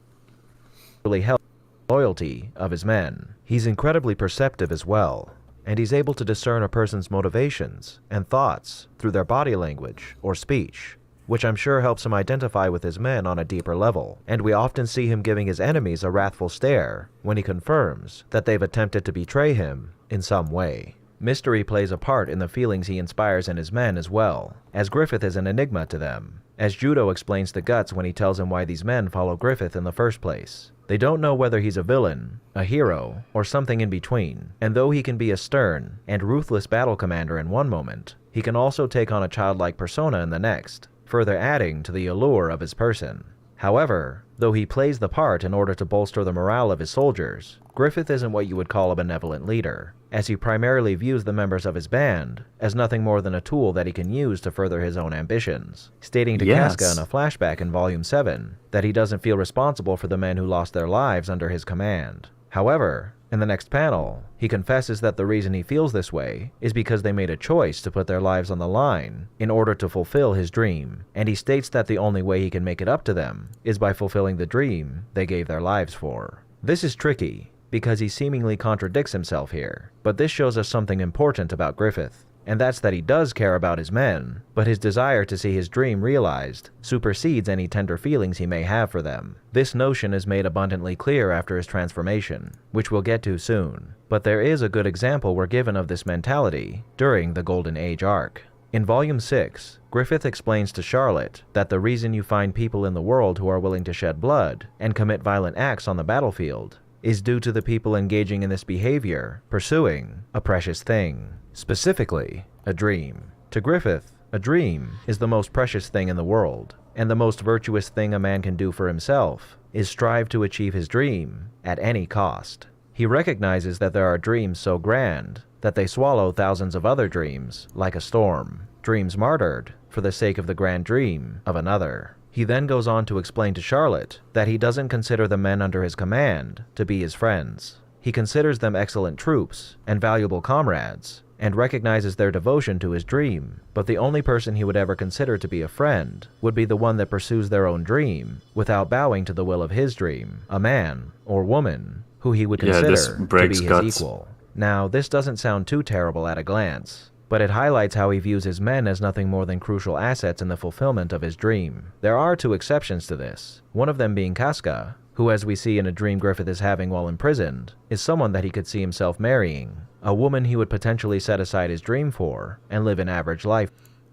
Really help loyalty of his men. He's incredibly perceptive as well, and he's able to discern a person's motivations and thoughts through their body language or speech, which I'm sure helps him identify with his men on a deeper level. And we often see him giving his enemies a wrathful stare when he confirms that they've attempted to betray him in some way. Mystery plays a part in the feelings he inspires in his men as well, as Griffith is an enigma to them, as Judo explains to Guts when he tells him why these men follow Griffith in the first place. They don't know whether he's a villain, a hero, or something in between, and though he can be a stern and ruthless battle commander in one moment, he can also take on a childlike persona in the next, further adding to the allure of his person. However, though he plays the part in order to bolster the morale of his soldiers, Griffith isn't what you would call a benevolent leader, as he primarily views the members of his band as nothing more than a tool that he can use to further his own ambitions, stating to Casca in a flashback in Volume 7 that he doesn't feel responsible for the men who lost their lives under his command. However, In the next panel, he confesses that the reason he feels this way is because they made a choice to put their lives on the line in order to fulfill his dream, and he states that the only way he can make it up to them is by fulfilling the dream they gave their lives for. This is tricky, because he seemingly contradicts himself here, but this shows us something important about Griffith, and that's that he does care about his men, but his desire to see his dream realized supersedes any tender feelings he may have for them. This notion is made abundantly clear after his transformation, which we'll get to soon, but there is a good example we're given of this mentality during the Golden Age arc. In Volume 6, Griffith explains to Charlotte that the reason you find people in the world who are willing to shed blood and commit violent acts on the battlefield is due to the people engaging in this behavior pursuing a precious thing, specifically a dream. To Griffith, a dream is the most precious thing in the world, and the most virtuous thing a man can do for himself is strive to achieve his dream at any cost. He recognizes that there are dreams so grand that they swallow thousands of other dreams like a storm, dreams martyred for the sake of the grand dream of another. He then goes on to explain to Charlotte that he doesn't consider the men under his command to be his friends. He considers them excellent troops and valuable comrades, and recognizes their devotion to his dream, but the only person he would ever consider to be a friend would be the one that pursues their own dream without bowing to the will of his dream, a man or woman who he would consider to be his equal. Now, this doesn't sound too terrible at a glance, but it highlights how he views his men as nothing more than crucial assets in the fulfillment of his dream. There are two exceptions to this, one of them being Casca, who, as we see in a dream Griffith is having while imprisoned, is someone that he could see himself marrying, a woman he would potentially set aside his dream for and live an average life.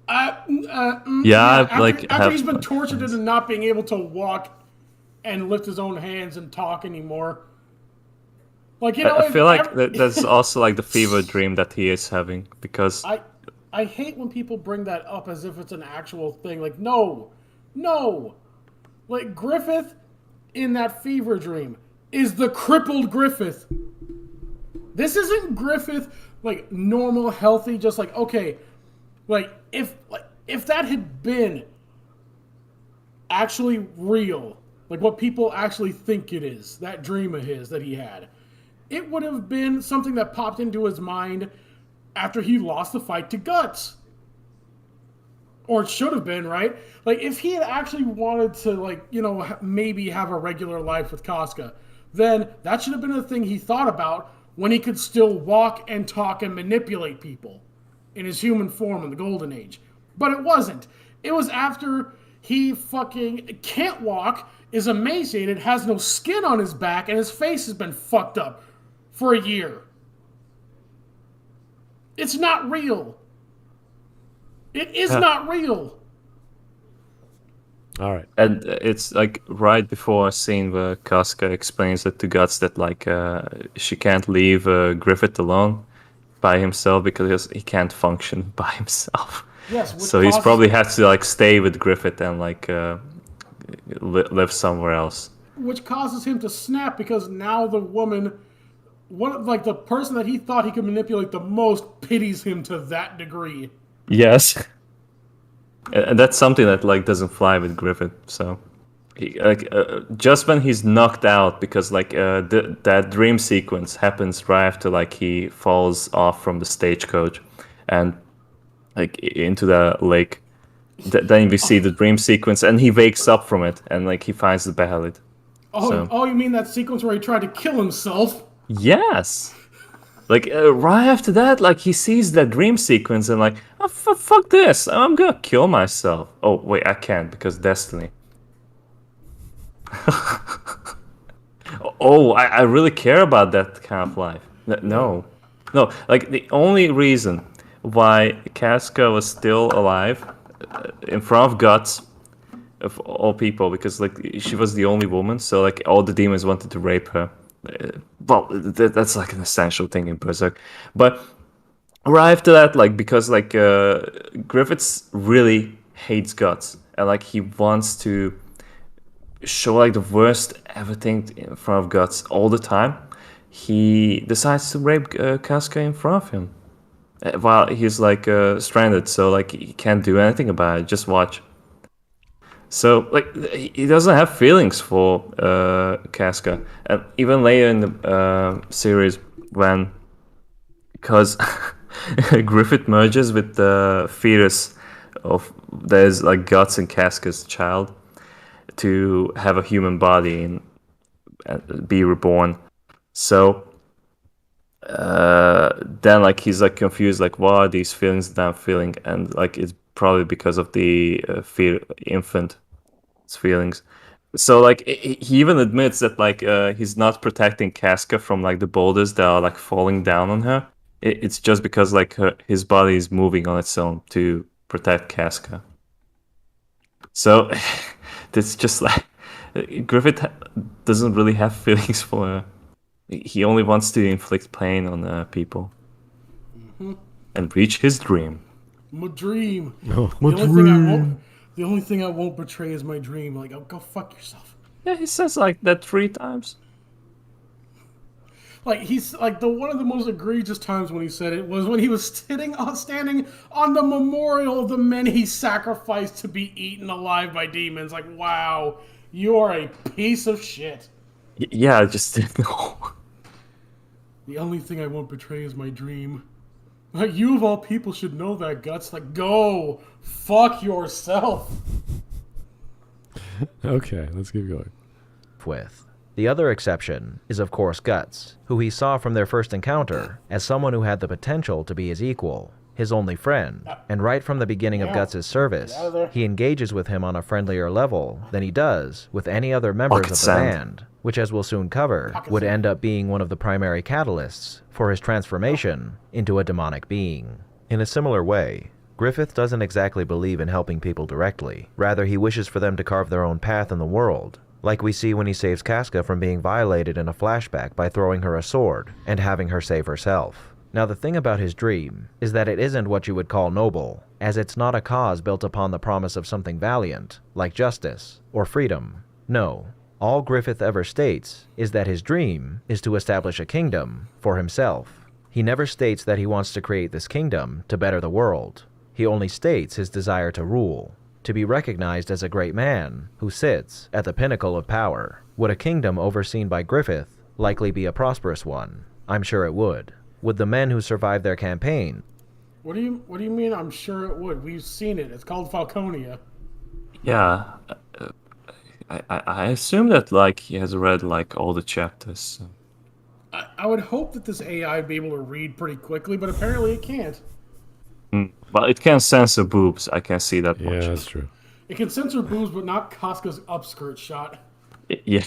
After he's been tortured into not being able to walk and lift his own hands and talk anymore. Like, you know, I feel like that's also like the fever dream that he is having, because I hate when people bring that up as if it's an actual thing. Like, no. Like, Griffith in that fever dream is the crippled Griffith. This isn't Griffith, like, normal, healthy, just like, okay, if that had been actually real, like what people actually think it is, that dream of his that he had, it would have been something that popped into his mind after he lost the fight to Guts. Or it should have been, right? Like, if he had actually wanted to, like, you know, maybe have a regular life with Casca, then that should have been the thing he thought about when he could still walk and talk and manipulate people in his human form in the Golden Age. But it wasn't. It was after he fucking can't walk, is emaciated, has no skin on his back, and his face has been fucked up for a year. It's not real. It is not real. All right. And it's like right before a scene where Casca explains it to Guts that like she can't leave Griffith alone by himself because he can't function by himself. Yes. So he's probably has to like stay with Griffith and like live somewhere else. Which causes him to snap because now the woman, the person that he thought he could manipulate the most, pities him to that degree. Yes. And that's something that like doesn't fly with Griffith. So, just when he's knocked out, because like that dream sequence happens right after like he falls off from the stagecoach, and like into the lake. Then we see the dream sequence, and he wakes up from it, and like he finds the ballad. Oh, you mean that sequence where he tried to kill himself? Yes. Like, right after that, like, he sees that dream sequence and like, oh, fuck this, I'm gonna kill myself. Oh, wait, I can't, because destiny. I really care about that kind of life. No, like, the only reason why Casca was still alive in front of Guts, of all people, because, like, she was the only woman, so, like, all the demons wanted to rape her. Well, that's like an essential thing in Berserk. But right after that, like, because like Griffiths really hates Guts, and like he wants to show like the worst everything in front of Guts all the time, he decides to rape Casca in front of him while he's like stranded, so like he can't do anything about it. Just watch. So like he doesn't have feelings for Casca, and even later in the series when, because Griffith merges with the fetus of there's like guts in Casca's child to have a human body and be reborn. So then like he's like confused, like what are these feelings that I'm feeling, and like it's probably because of the infant's feelings. So like he even admits that like he's not protecting Casca from like the boulders that are like falling down on her. It's just because like his body is moving on its own to protect Casca. So it's just like Griffith doesn't really have feelings for her. He only wants to inflict pain on people and reach his dream. My dream. Oh, The only thing I won't betray is my dream. Like, oh, go fuck yourself. Yeah, he says like that 3 times. Like he's like one of the most egregious times when he said it was when he was standing on the memorial of the men he sacrificed to be eaten alive by demons. Like, wow, you are a piece of shit. Yeah, I just didn't know. The only thing I won't betray is my dream. Like, you of all people should know that, Guts. Like, go fuck yourself. Okay, let's keep going. With. The other exception is, of course, Guts, who he saw from their first encounter as someone who had the potential to be his equal, his only friend, and right from the beginning of Guts' service, he engages with him on a friendlier level than he does with any other members of the band, which, as we'll soon cover, would end up being one of the primary catalysts for his transformation into a demonic being. In a similar way, Griffith doesn't exactly believe in helping people directly. Rather, he wishes for them to carve their own path in the world, like we see when he saves Casca from being violated in a flashback by throwing her a sword and having her save herself. Now, the thing about his dream is that it isn't what you would call noble, as it's not a cause built upon the promise of something valiant, like justice or freedom. No, all Griffith ever states is that his dream is to establish a kingdom for himself. He never states that he wants to create this kingdom to better the world. He only states his desire to rule, to be recognized as a great man who sits at the pinnacle of power. Would a kingdom overseen by Griffith likely be a prosperous one? I'm sure it would. Would the men who survived their campaign... What do you mean? I'm sure it would. We've seen it. It's called Falconia. Yeah, I assume that like he has read like all the chapters. So. I would hope that this AI would be able to read pretty quickly, but apparently it can't. Well, it can censor boobs. I can see that much. Yeah, that's true. It can censor boobs, but not Casca's upskirt shot. Yeah.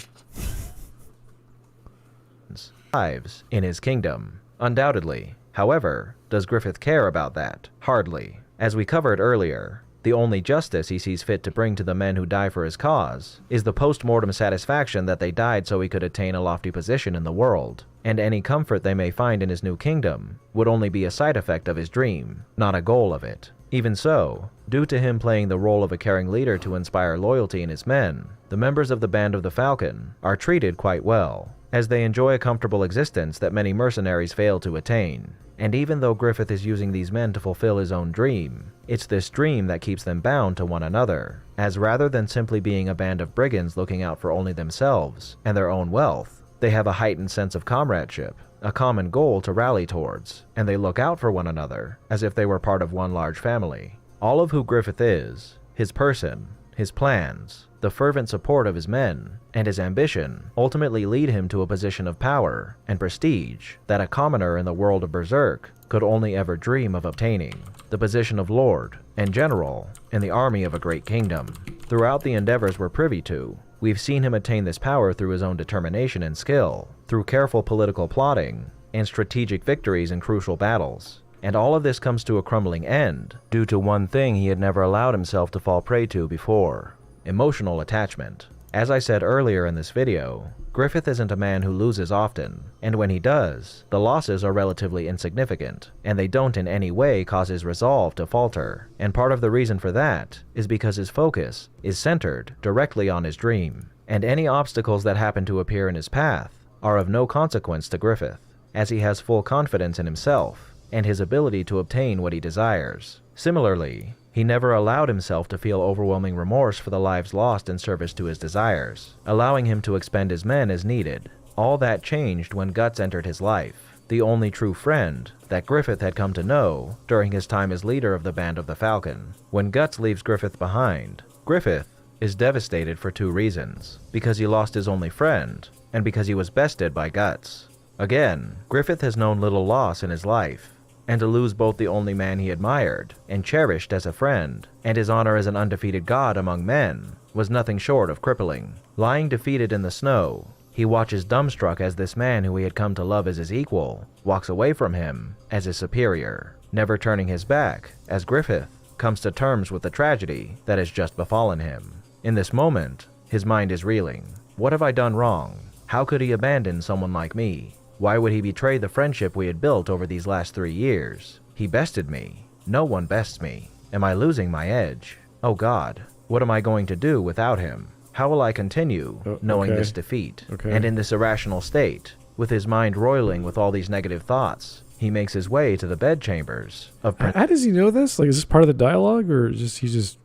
lives in his kingdom. Undoubtedly. However, does Griffith care about that? Hardly. As we covered earlier, the only justice he sees fit to bring to the men who die for his cause is the post-mortem satisfaction that they died so he could attain a lofty position in the world, and any comfort they may find in his new kingdom would only be a side effect of his dream, not a goal of it. Even so, due to him playing the role of a caring leader to inspire loyalty in his men, the members of the Band of the Falcon are treated quite well, as they enjoy a comfortable existence that many mercenaries fail to attain. And even though Griffith is using these men to fulfill his own dream, it's this dream that keeps them bound to one another, as rather than simply being a band of brigands looking out for only themselves and their own wealth, they have a heightened sense of comradeship, a common goal to rally towards, and they look out for one another as if they were part of one large family. All of who Griffith is, his person, his plans, the fervent support of his men, and his ambition ultimately lead him to a position of power and prestige that a commoner in the world of Berserk could only ever dream of obtaining, the position of lord and general in the army of a great kingdom. Throughout the endeavors we're privy to, we've seen him attain this power through his own determination and skill, through careful political plotting, and strategic victories in crucial battles. And all of this comes to a crumbling end due to one thing he had never allowed himself to fall prey to before: emotional attachment. As I said earlier in this video, Griffith isn't a man who loses often, and when he does, the losses are relatively insignificant, and they don't in any way cause his resolve to falter. And part of the reason for that is because his focus is centered directly on his dream, and any obstacles that happen to appear in his path are of no consequence to Griffith, as he has full confidence in himself and his ability to obtain what he desires. Similarly, He never allowed himself to feel overwhelming remorse for the lives lost in service to his desires, allowing him to expend his men as needed. All that changed when Guts entered his life, the only true friend that Griffith had come to know during his time as leader of the Band of the Falcon. When Guts leaves Griffith behind, Griffith is devastated for 2 reasons: because he lost his only friend, and because he was bested by Guts. Again, Griffith has known little loss in his life, and to lose both the only man he admired and cherished as a friend, and his honor as an undefeated god among men, was nothing short of crippling. Lying defeated in the snow, he watches dumbstruck as this man who he had come to love as his equal walks away from him as his superior, never turning his back as Griffith comes to terms with the tragedy that has just befallen him. In this moment, his mind is reeling. What have I done wrong? How could he abandon someone like me? Why would he betray the friendship we had built over these last 3 years? He bested me. No one bests me. Am I losing my edge? Oh God, what am I going to do without him? How will I continue knowing this defeat? And in this irrational state, with his mind roiling with all these negative thoughts, he makes his way to the bedchambers of How does he know this? Like, is this part of the dialogue, or he's just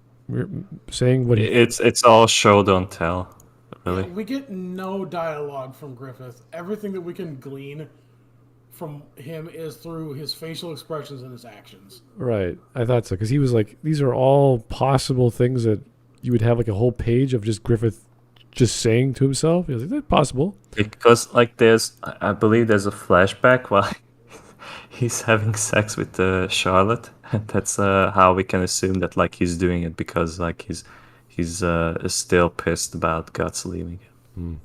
saying what he... It's all show, don't tell, really. We get no dialogue from Griffith. Everything that we can glean from him is through his facial expressions and his actions. Right. I thought so, because he was like, these are all possible things that you would have like a whole page of just Griffith just saying to himself. He was like, that's possible. Because like I believe there's a flashback while he's having sex with Charlotte. That's how we can assume that like he's doing it because like he's still pissed about Guts leaving him.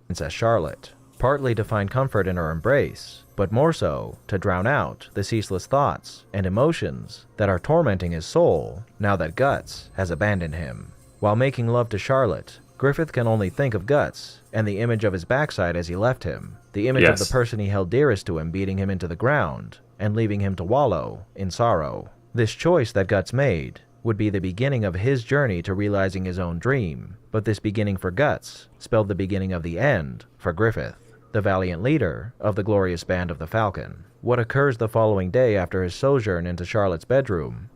Princess Charlotte, partly to find comfort in her embrace, but more so to drown out the ceaseless thoughts and emotions that are tormenting his soul now that Guts has abandoned him. While making love to Charlotte, Griffith can only think of Guts and the image of his backside as he left him, the image of the person he held dearest to him beating him into the ground and leaving him to wallow in sorrow. This choice that Guts made would be the beginning of his journey to realizing his own dream, but this beginning for Guts spelled the beginning of the end for Griffith, the valiant leader of the glorious Band of the Falcon. What occurs the following day after his sojourn into Charlotte's bedroom,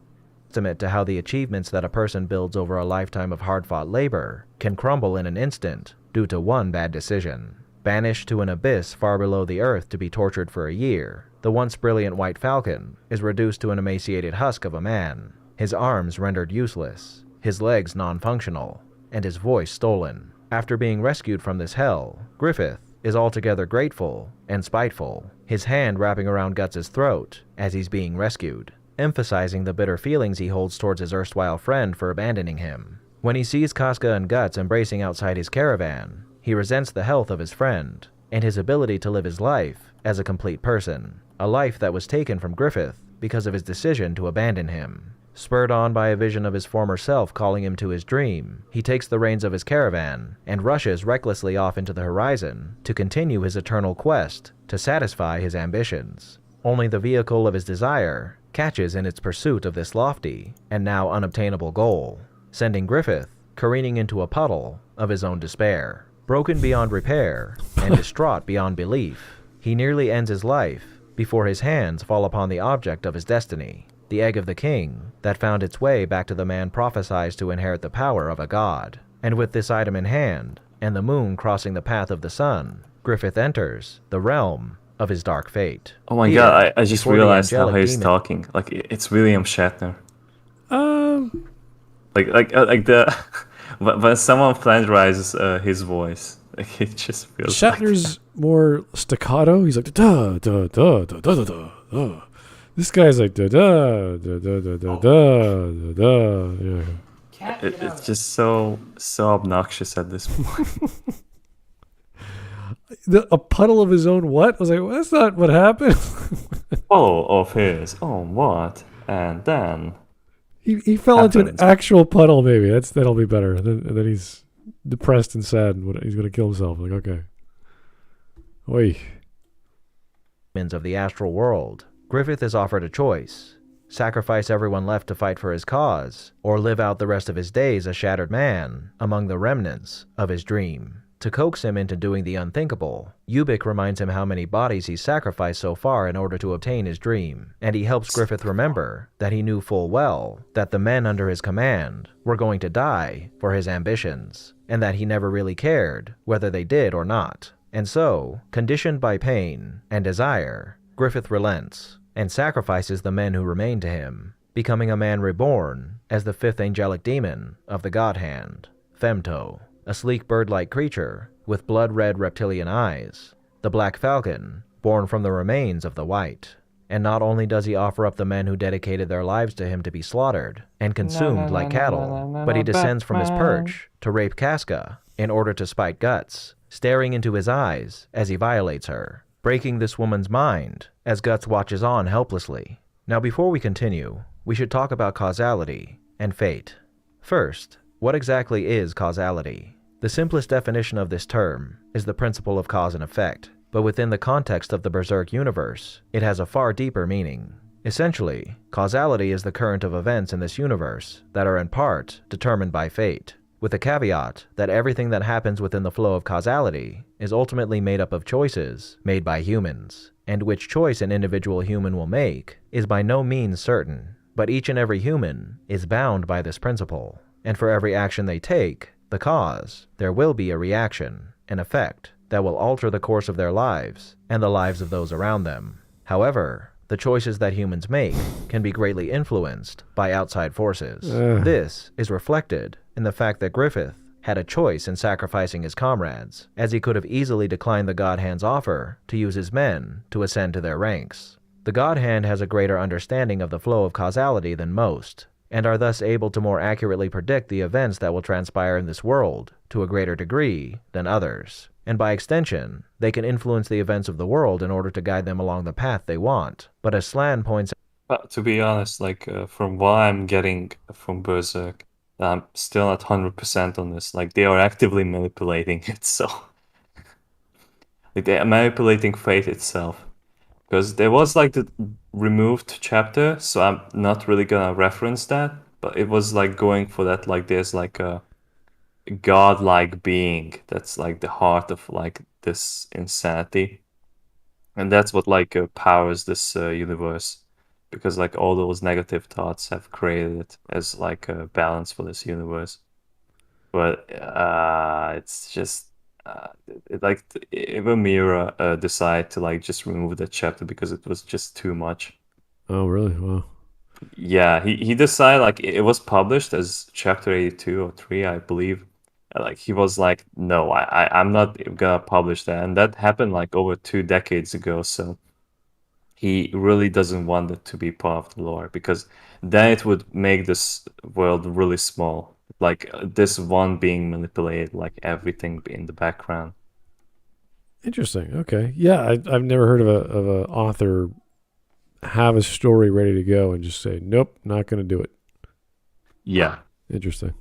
testament to how the achievements that a person builds over a lifetime of hard-fought labor can crumble in an instant due to one bad decision. Banished to an abyss far below the earth to be tortured for a year, the once brilliant White Falcon is reduced to an emaciated husk of a man, his arms rendered useless, his legs non-functional, and his voice stolen. After being rescued from this hell, Griffith is altogether grateful and spiteful, his hand wrapping around Guts' throat as he's being rescued, emphasizing the bitter feelings he holds towards his erstwhile friend for abandoning him. When he sees Casca and Guts embracing outside his caravan, he resents the health of his friend and his ability to live his life as a complete person, a life that was taken from Griffith because of his decision to abandon him. Spurred on by a vision of his former self calling him to his dream, he takes the reins of his caravan and rushes recklessly off into the horizon to continue his eternal quest to satisfy his ambitions. Only the vehicle of his desire catches in its pursuit of this lofty and now unobtainable goal, sending Griffith careening into a puddle of his own despair. Broken beyond repair and distraught beyond belief, he nearly ends his life before his hands fall upon the object of his destiny, the egg of the king that found its way back to the man prophesied to inherit the power of a god. And with this item in hand, and the moon crossing the path of the sun, Griffith enters the realm of his dark fate. Oh my god, I just realized how he's talking. Like, it's William Shatner. Like the... when someone flanderizes his voice, like, it just feels Shatner's more staccato. He's like, da da da da da da da. This guy's like da da da da da da da da. Yeah. It's just so obnoxious at this point. A puddle of his own what? I was like, well, that's not what happened. Puddle of his own what? And then he fell into an actual puddle. Maybe that'll be better. And then he's depressed and sad, and he's gonna kill himself. Like, okay, oi. Of the astral world, Griffith is offered a choice: sacrifice everyone left to fight for his cause, or live out the rest of his days a shattered man among the remnants of his dream. to coax him into doing the unthinkable. Ubik reminds him how many bodies he's sacrificed so far in order to obtain his dream, and he helps Griffith remember that he knew full well that the men under his command were going to die for his ambitions, and that he never really cared whether they did or not. And so, conditioned by pain and desire, Griffith relents and sacrifices the men who remain to him, becoming a man reborn as the fifth angelic demon of the God Hand, Femto, a sleek bird-like creature with blood-red reptilian eyes, the Black Falcon, born from the remains of the White. And not only does he offer up the men who dedicated their lives to him to be slaughtered and consumed like cattle, but he descends from his perch to rape Casca in order to spite Guts, staring into his eyes as he violates her, breaking this woman's mind as Guts watches on helplessly. Now before we continue, we should talk about causality and fate. First, what exactly is causality? The simplest definition of this term is the principle of cause and effect, but within the context of the Berserk universe, it has a far deeper meaning. Essentially, causality is the current of events in this universe that are in part determined by fate, with the caveat that everything that happens within the flow of causality is ultimately made up of choices made by humans, and which choice an individual human will make is by no means certain, but each and every human is bound by this principle, and for every action they take, the cause, there will be a reaction, an effect, that will alter the course of their lives and the lives of those around them. However, the choices that humans make can be greatly influenced by outside forces. This is reflected in the fact that Griffith had a choice in sacrificing his comrades, as he could have easily declined the God Hand's offer to use his men to ascend to their ranks. The God Hand has a greater understanding of the flow of causality than most, and are thus able to more accurately predict the events that will transpire in this world to a greater degree than others. And by extension, they can influence the events of the world in order to guide them along the path they want. But as Slan points But to be honest, from what I'm getting from Berserk, I'm still not 100% on this. Like, they are actively manipulating it, so like they are manipulating fate itself. Because there was like the removed chapter, so I'm not really gonna reference that, but it was like going for that, like there's like a godlike being that's like the heart of like this insanity, and that's what like powers this universe, because like all those negative thoughts have created it as like a balance for this universe. But it's just even Mira decided to like just remove that chapter because it was just too much. Oh, really? Wow. Yeah, he decided, like, it was published as chapter 82 or 3, I believe. Like, he was like, no, I'm not gonna publish that. And that happened like over 2 decades ago, so he really doesn't want it to be part of the lore, because then it would make this world really small. Like, this one being manipulated, like everything in the background. Interesting. Okay. Yeah, I've never heard of a author have a story ready to go and just say, nope, not going to do it. Yeah. Interesting.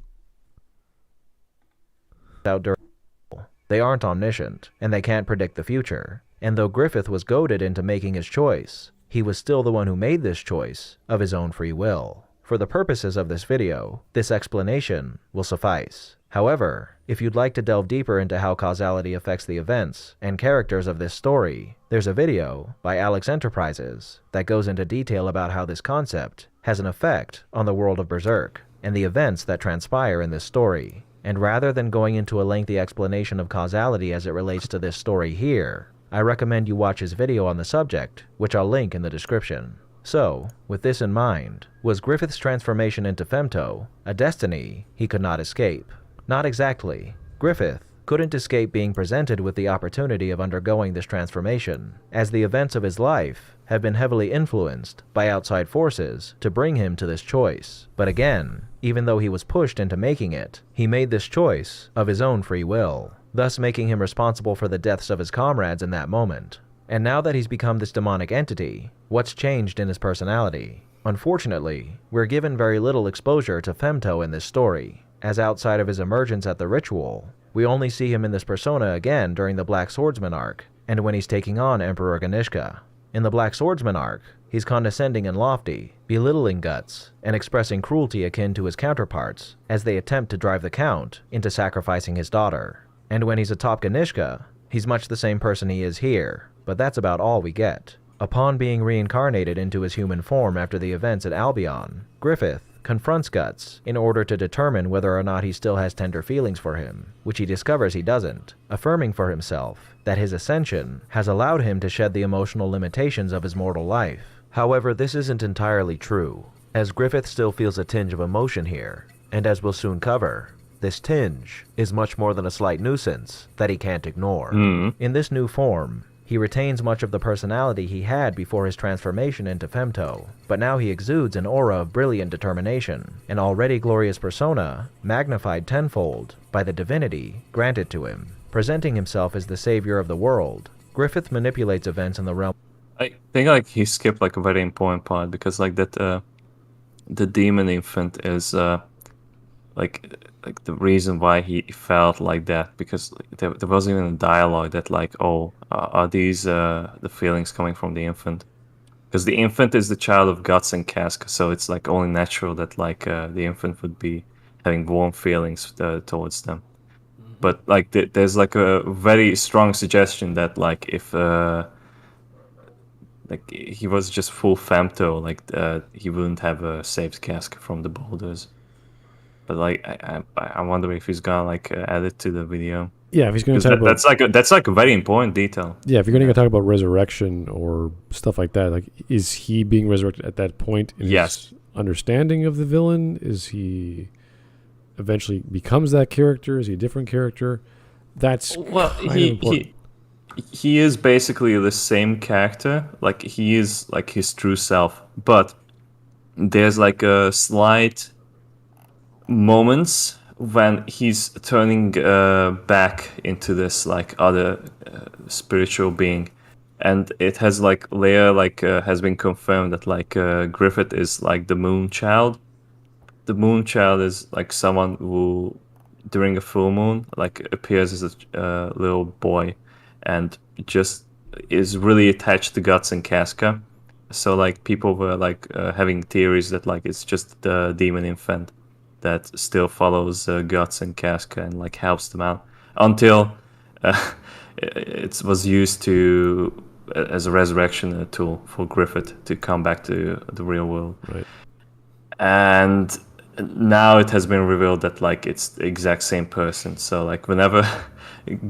They aren't omniscient, and they can't predict the future. And though Griffith was goaded into making his choice, he was still the one who made this choice of his own free will. For the purposes of this video, this explanation will suffice. However, if you'd like to delve deeper into how causality affects the events and characters of this story, there's a video by Alex Enterprises that goes into detail about how this concept has an effect on the world of Berserk and the events that transpire in this story. And rather than going into a lengthy explanation of causality as it relates to this story here, I recommend you watch his video on the subject, which I'll link in the description. So, with this in mind, was Griffith's transformation into Femto a destiny he could not escape? Not exactly. Griffith couldn't escape being presented with the opportunity of undergoing this transformation, as the events of his life have been heavily influenced by outside forces to bring him to this choice. But again, even though he was pushed into making it, he made this choice of his own free will, thus making him responsible for the deaths of his comrades in that moment. And now that he's become this demonic entity, what's changed in his personality? Unfortunately, we're given very little exposure to Femto in this story, as outside of his emergence at the ritual, we only see him in this persona again during the Black Swordsman arc, and when he's taking on Emperor Ganishka. In the Black Swordsman arc, he's condescending and lofty, belittling Guts, and expressing cruelty akin to his counterparts as they attempt to drive the Count into sacrificing his daughter. And when he's atop Ganishka, he's much the same person he is here, but that's about all we get. Upon being reincarnated into his human form after the events at Albion, Griffith confronts Guts in order to determine whether or not he still has tender feelings for him, which he discovers he doesn't, affirming for himself that his ascension has allowed him to shed the emotional limitations of his mortal life. However, this isn't entirely true, as Griffith still feels a tinge of emotion here, and as we'll soon cover, this tinge is much more than a slight nuisance that he can't ignore. In this new form, he retains much of the personality he had before his transformation into Femto, but now he exudes an aura of brilliant determination, an already glorious persona magnified tenfold by the divinity granted to him. Presenting himself as the savior of the world, Griffith manipulates events in the realm. I think like he skipped like a very important part, because like that the demon infant is like the reason why he felt like that, because there wasn't even a dialogue that like, oh, are these the feelings coming from the infant? Because the infant is the child of Guts and Casca, so it's like only natural that like the infant would be having warm feelings towards them. But like there's like a very strong suggestion that like if like he was just full Femto, like he wouldn't have saved Casca from the boulders. But like I wonder if he's gonna like add it to the video. Yeah, if he's going to talk about that's like a very important detail. Yeah, if you're going to talk about resurrection or stuff like that, like is he being resurrected at that point? In his understanding of the villain, is he eventually becomes that character? Is he a different character? That's he is basically the same character. Like he is like his true self, but there's like a slight moments when he's turning back into this like other spiritual being, and it has like has been confirmed that like Griffith is like the moon child. The moon child is like someone who during a full moon like appears as a little boy and just is really attached to Guts and Casca. So like people were like having theories that like it's just the demon infant that still follows Guts and Casca and like helps them out until it was used as a resurrection tool for Griffith to come back to the real world. Right. And now it has been revealed that like it's the exact same person. So like whenever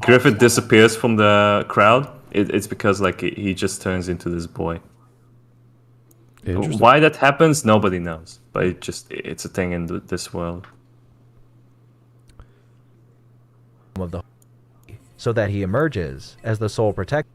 Griffith disappears from the crowd, it's because like he just turns into this boy. Why that happens, nobody knows. But it's a thing in this world. So that he emerges as the sole protector,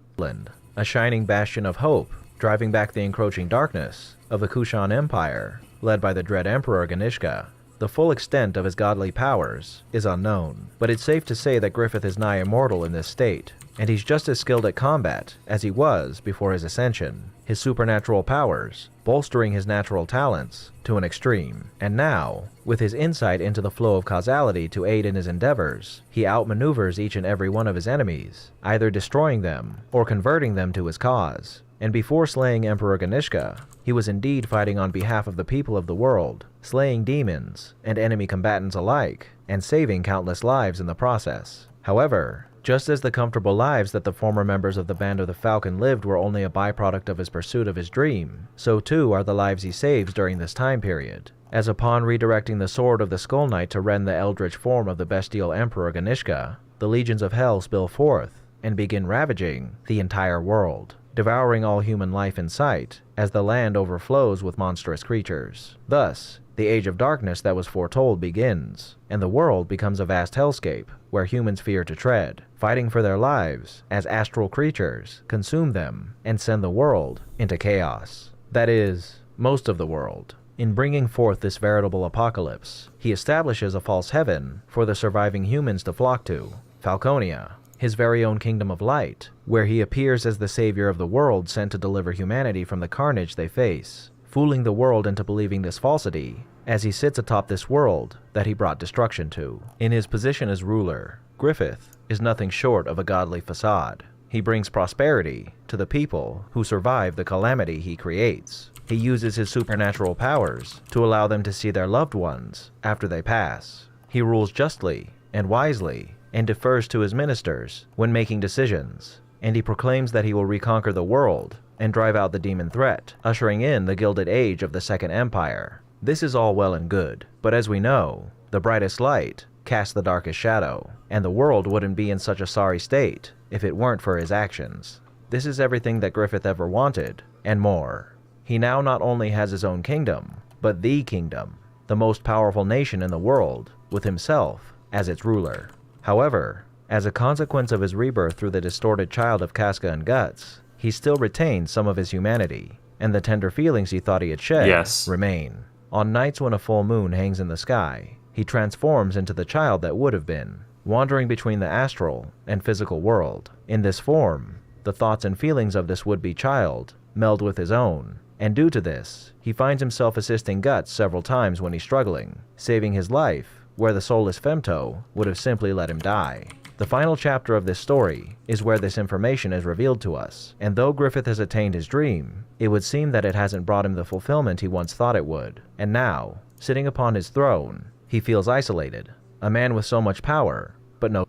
a shining bastion of hope, driving back the encroaching darkness of the Kushan Empire, led by the dread Emperor Ganishka. The full extent of his godly powers is unknown, but it's safe to say that Griffith is nigh immortal in this state, and he's just as skilled at combat as he was before his ascension, his supernatural powers bolstering his natural talents to an extreme. And now, with his insight into the flow of causality to aid in his endeavors, he outmaneuvers each and every one of his enemies, either destroying them or converting them to his cause. And before slaying Emperor Ganishka, he was indeed fighting on behalf of the people of the world, slaying demons and enemy combatants alike, and saving countless lives in the process. However, just as the comfortable lives that the former members of the Band of the Falcon lived were only a byproduct of his pursuit of his dream, so too are the lives he saves during this time period, as upon redirecting the sword of the Skull Knight to rend the eldritch form of the bestial Emperor Ganishka, the legions of hell spill forth and begin ravaging the entire world, devouring all human life in sight, as the land overflows with monstrous creatures. Thus, the Age of Darkness that was foretold begins, and the world becomes a vast hellscape where humans fear to tread, fighting for their lives as astral creatures consume them and send the world into chaos. That is, most of the world. In bringing forth this veritable apocalypse, he establishes a false heaven for the surviving humans to flock to, Falconia, his very own kingdom of light, where he appears as the savior of the world sent to deliver humanity from the carnage they face, fooling the world into believing this falsity as he sits atop this world that he brought destruction to. In his position as ruler, Griffith is nothing short of a godly facade. He brings prosperity to the people who survive the calamity he creates. He uses his supernatural powers to allow them to see their loved ones after they pass. He rules justly and wisely and defers to his ministers when making decisions, and he proclaims that he will reconquer the world and drive out the demon threat, ushering in the Gilded Age of the Second Empire. This is all well and good, but as we know, the brightest light casts the darkest shadow, and the world wouldn't be in such a sorry state if it weren't for his actions. This is everything that Griffith ever wanted, and more. He now not only has his own kingdom, but the kingdom, the most powerful nation in the world, with himself as its ruler. However, as a consequence of his rebirth through the distorted child of Casca and Guts, he still retains some of his humanity, and the tender feelings he thought he had shed remain. On nights when a full moon hangs in the sky, he transforms into the child that would have been, wandering between the astral and physical world. In this form, the thoughts and feelings of this would-be child meld with his own, and due to this, he finds himself assisting Guts several times when he's struggling, saving his life where the soulless femto would have simply let him die. The final chapter of this story is where this information is revealed to us, and though Griffith has attained his dream, it would seem that it hasn't brought him the fulfillment he once thought it would, and now, sitting upon his throne, he feels isolated, a man with so much power, but no...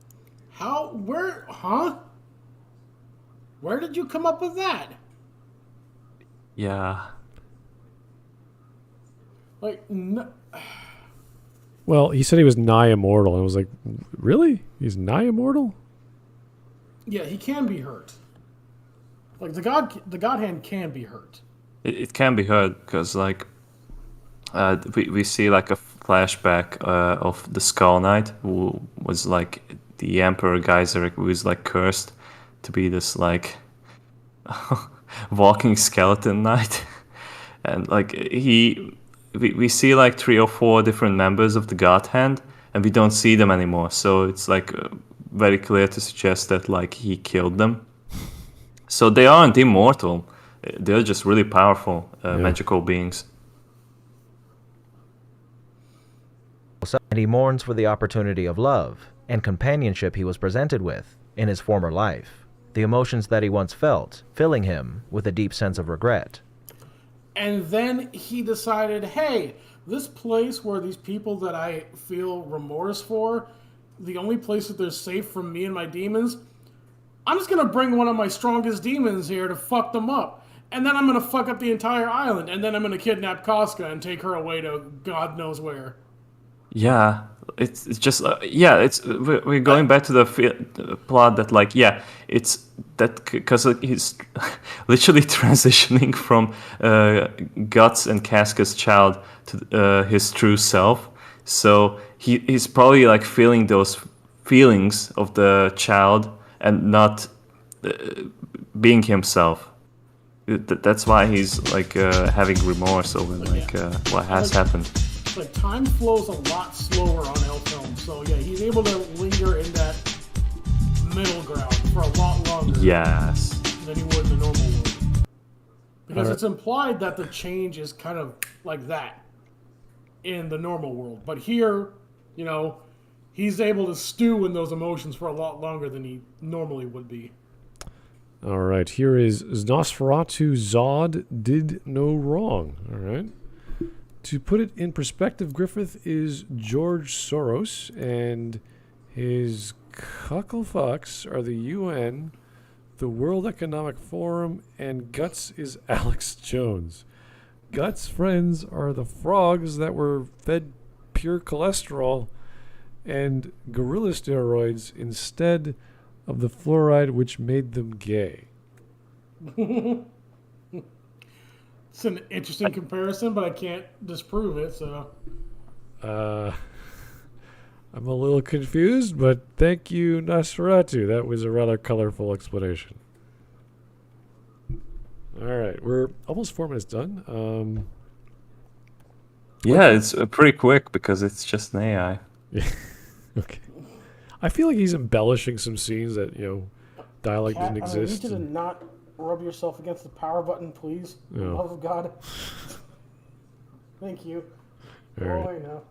Where did you come up with that? Yeah. No. Well, he said he was nigh immortal, and I was like, really? He's nigh immortal? Yeah, he can be hurt. Like the God Hand can be hurt. It can be hurt because we see like a flashback of the Skull Knight, who was like the Emperor Geyser, who is like cursed to be this like walking skeleton knight. And like we see like 3 or 4 different members of the God Hand, and we don't see them anymore. So it's like very clear to suggest that like he killed them. So they aren't immortal. They're just really powerful magical beings. And he mourns for the opportunity of love and companionship he was presented with in his former life, the emotions that he once felt filling him with a deep sense of regret. And then he decided, hey, this place where these people that I feel remorse for, the only place that they're safe from me and my demons, I'm just going to bring one of my strongest demons here to fuck them up. And then I'm going to fuck up the entire island. And then I'm going to kidnap Casca and take her away to God knows where. Yeah, it's just we're going back to the plot that like it's that because he's literally transitioning from Guts and Casca's child to his true self. So he's probably like feeling those feelings of the child and not being himself. That's why he's like having remorse over like what has happened. Like time flows a lot slower on Elfhelm, so yeah, he's able to linger in that middle ground for a lot longer than he would in the normal world. Because it's implied that the change is kind of like that in the normal world. But here, you know, he's able to stew in those emotions for a lot longer than he normally would be. All right, here is Nosferatu Zod did no wrong. All right. To put it in perspective, Griffith is George Soros, and his cucklefucks are the UN, the World Economic Forum, and Guts is Alex Jones. Guts' friends are the frogs that were fed pure cholesterol and gorilla steroids instead of the fluoride which made them gay. It's an interesting comparison, but I can't disprove it, so... I'm a little confused, but thank you, Nosferatu. That was a rather colorful explanation. All right, we're almost 4 minutes done. It's pretty quick because it's just an AI. Yeah. Okay. I feel like he's embellishing some scenes that, dialogue didn't exist. I need you to not rub yourself against the power button, please. For the love of God. Thank you. All right. I know.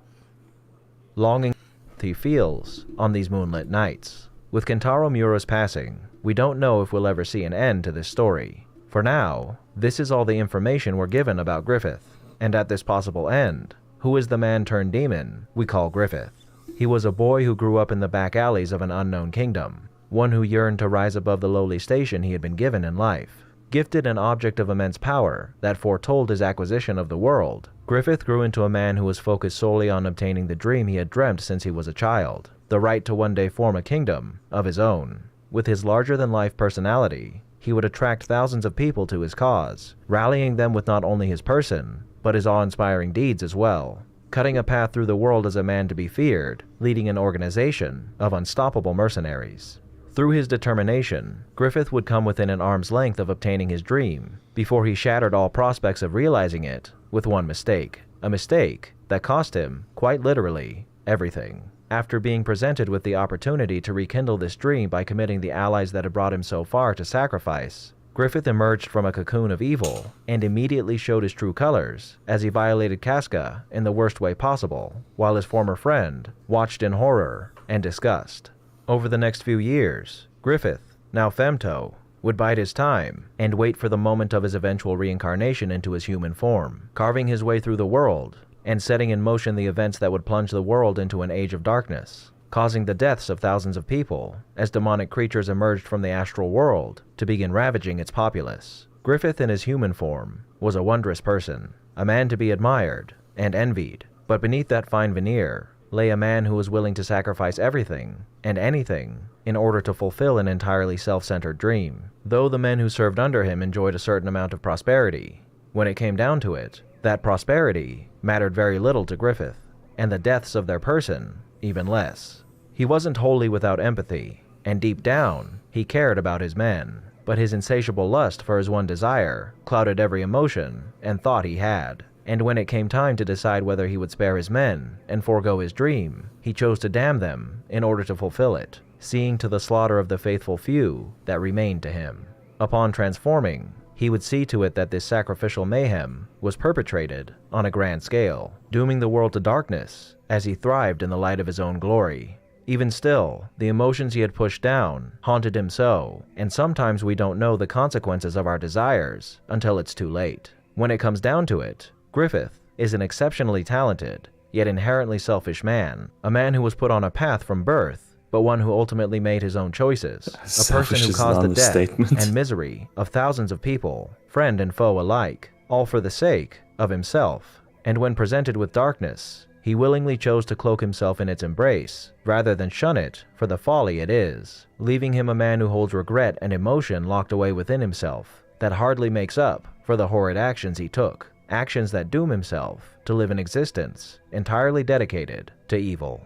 Longing he feels on these moonlit nights. With Kentaro Miura's passing, we don't know if we'll ever see an end to this story. For now, this is all the information we're given about Griffith, and at this possible end, who is the man-turned-demon we call Griffith? He was a boy who grew up in the back alleys of an unknown kingdom, one who yearned to rise above the lowly station he had been given in life. Gifted an object of immense power that foretold his acquisition of the world, Griffith grew into a man who was focused solely on obtaining the dream he had dreamt since he was a child, the right to one day form a kingdom of his own. With his larger-than-life personality, he would attract thousands of people to his cause, rallying them with not only his person, but his awe-inspiring deeds as well, cutting a path through the world as a man to be feared, leading an organization of unstoppable mercenaries. Through his determination, Griffith would come within an arm's length of obtaining his dream, before he shattered all prospects of realizing it with one mistake. A mistake that cost him, quite literally, everything. After being presented with the opportunity to rekindle this dream by committing the allies that had brought him so far to sacrifice, Griffith emerged from a cocoon of evil and immediately showed his true colors as he violated Casca in the worst way possible, while his former friend watched in horror and disgust. Over the next few years, Griffith, now Femto, would bide his time and wait for the moment of his eventual reincarnation into his human form, carving his way through the world and setting in motion the events that would plunge the world into an age of darkness, causing the deaths of thousands of people as demonic creatures emerged from the astral world to begin ravaging its populace. Griffith in his human form was a wondrous person, a man to be admired and envied, but beneath that fine veneer lay a man who was willing to sacrifice everything and anything in order to fulfill an entirely self-centered dream. Though the men who served under him enjoyed a certain amount of prosperity, when it came down to it, that prosperity mattered very little to Griffith, and the deaths of their person even less. He wasn't wholly without empathy, and deep down, he cared about his men, but his insatiable lust for his one desire clouded every emotion and thought he had. And when it came time to decide whether he would spare his men and forego his dream, he chose to damn them in order to fulfill it, seeing to the slaughter of the faithful few that remained to him. Upon transforming, he would see to it that this sacrificial mayhem was perpetrated on a grand scale, dooming the world to darkness as he thrived in the light of his own glory. Even still, the emotions he had pushed down haunted him so, and sometimes we don't know the consequences of our desires until it's too late. When it comes down to it, Griffith is an exceptionally talented, yet inherently selfish man, a man who was put on a path from birth, but one who ultimately made his own choices, a person who caused the death and misery of thousands of people, friend and foe alike, all for the sake of himself. And when presented with darkness, he willingly chose to cloak himself in its embrace, rather than shun it for the folly it is, leaving him a man who holds regret and emotion locked away within himself, that hardly makes up for the horrid actions he took. Actions that doom himself to live an existence entirely dedicated to evil.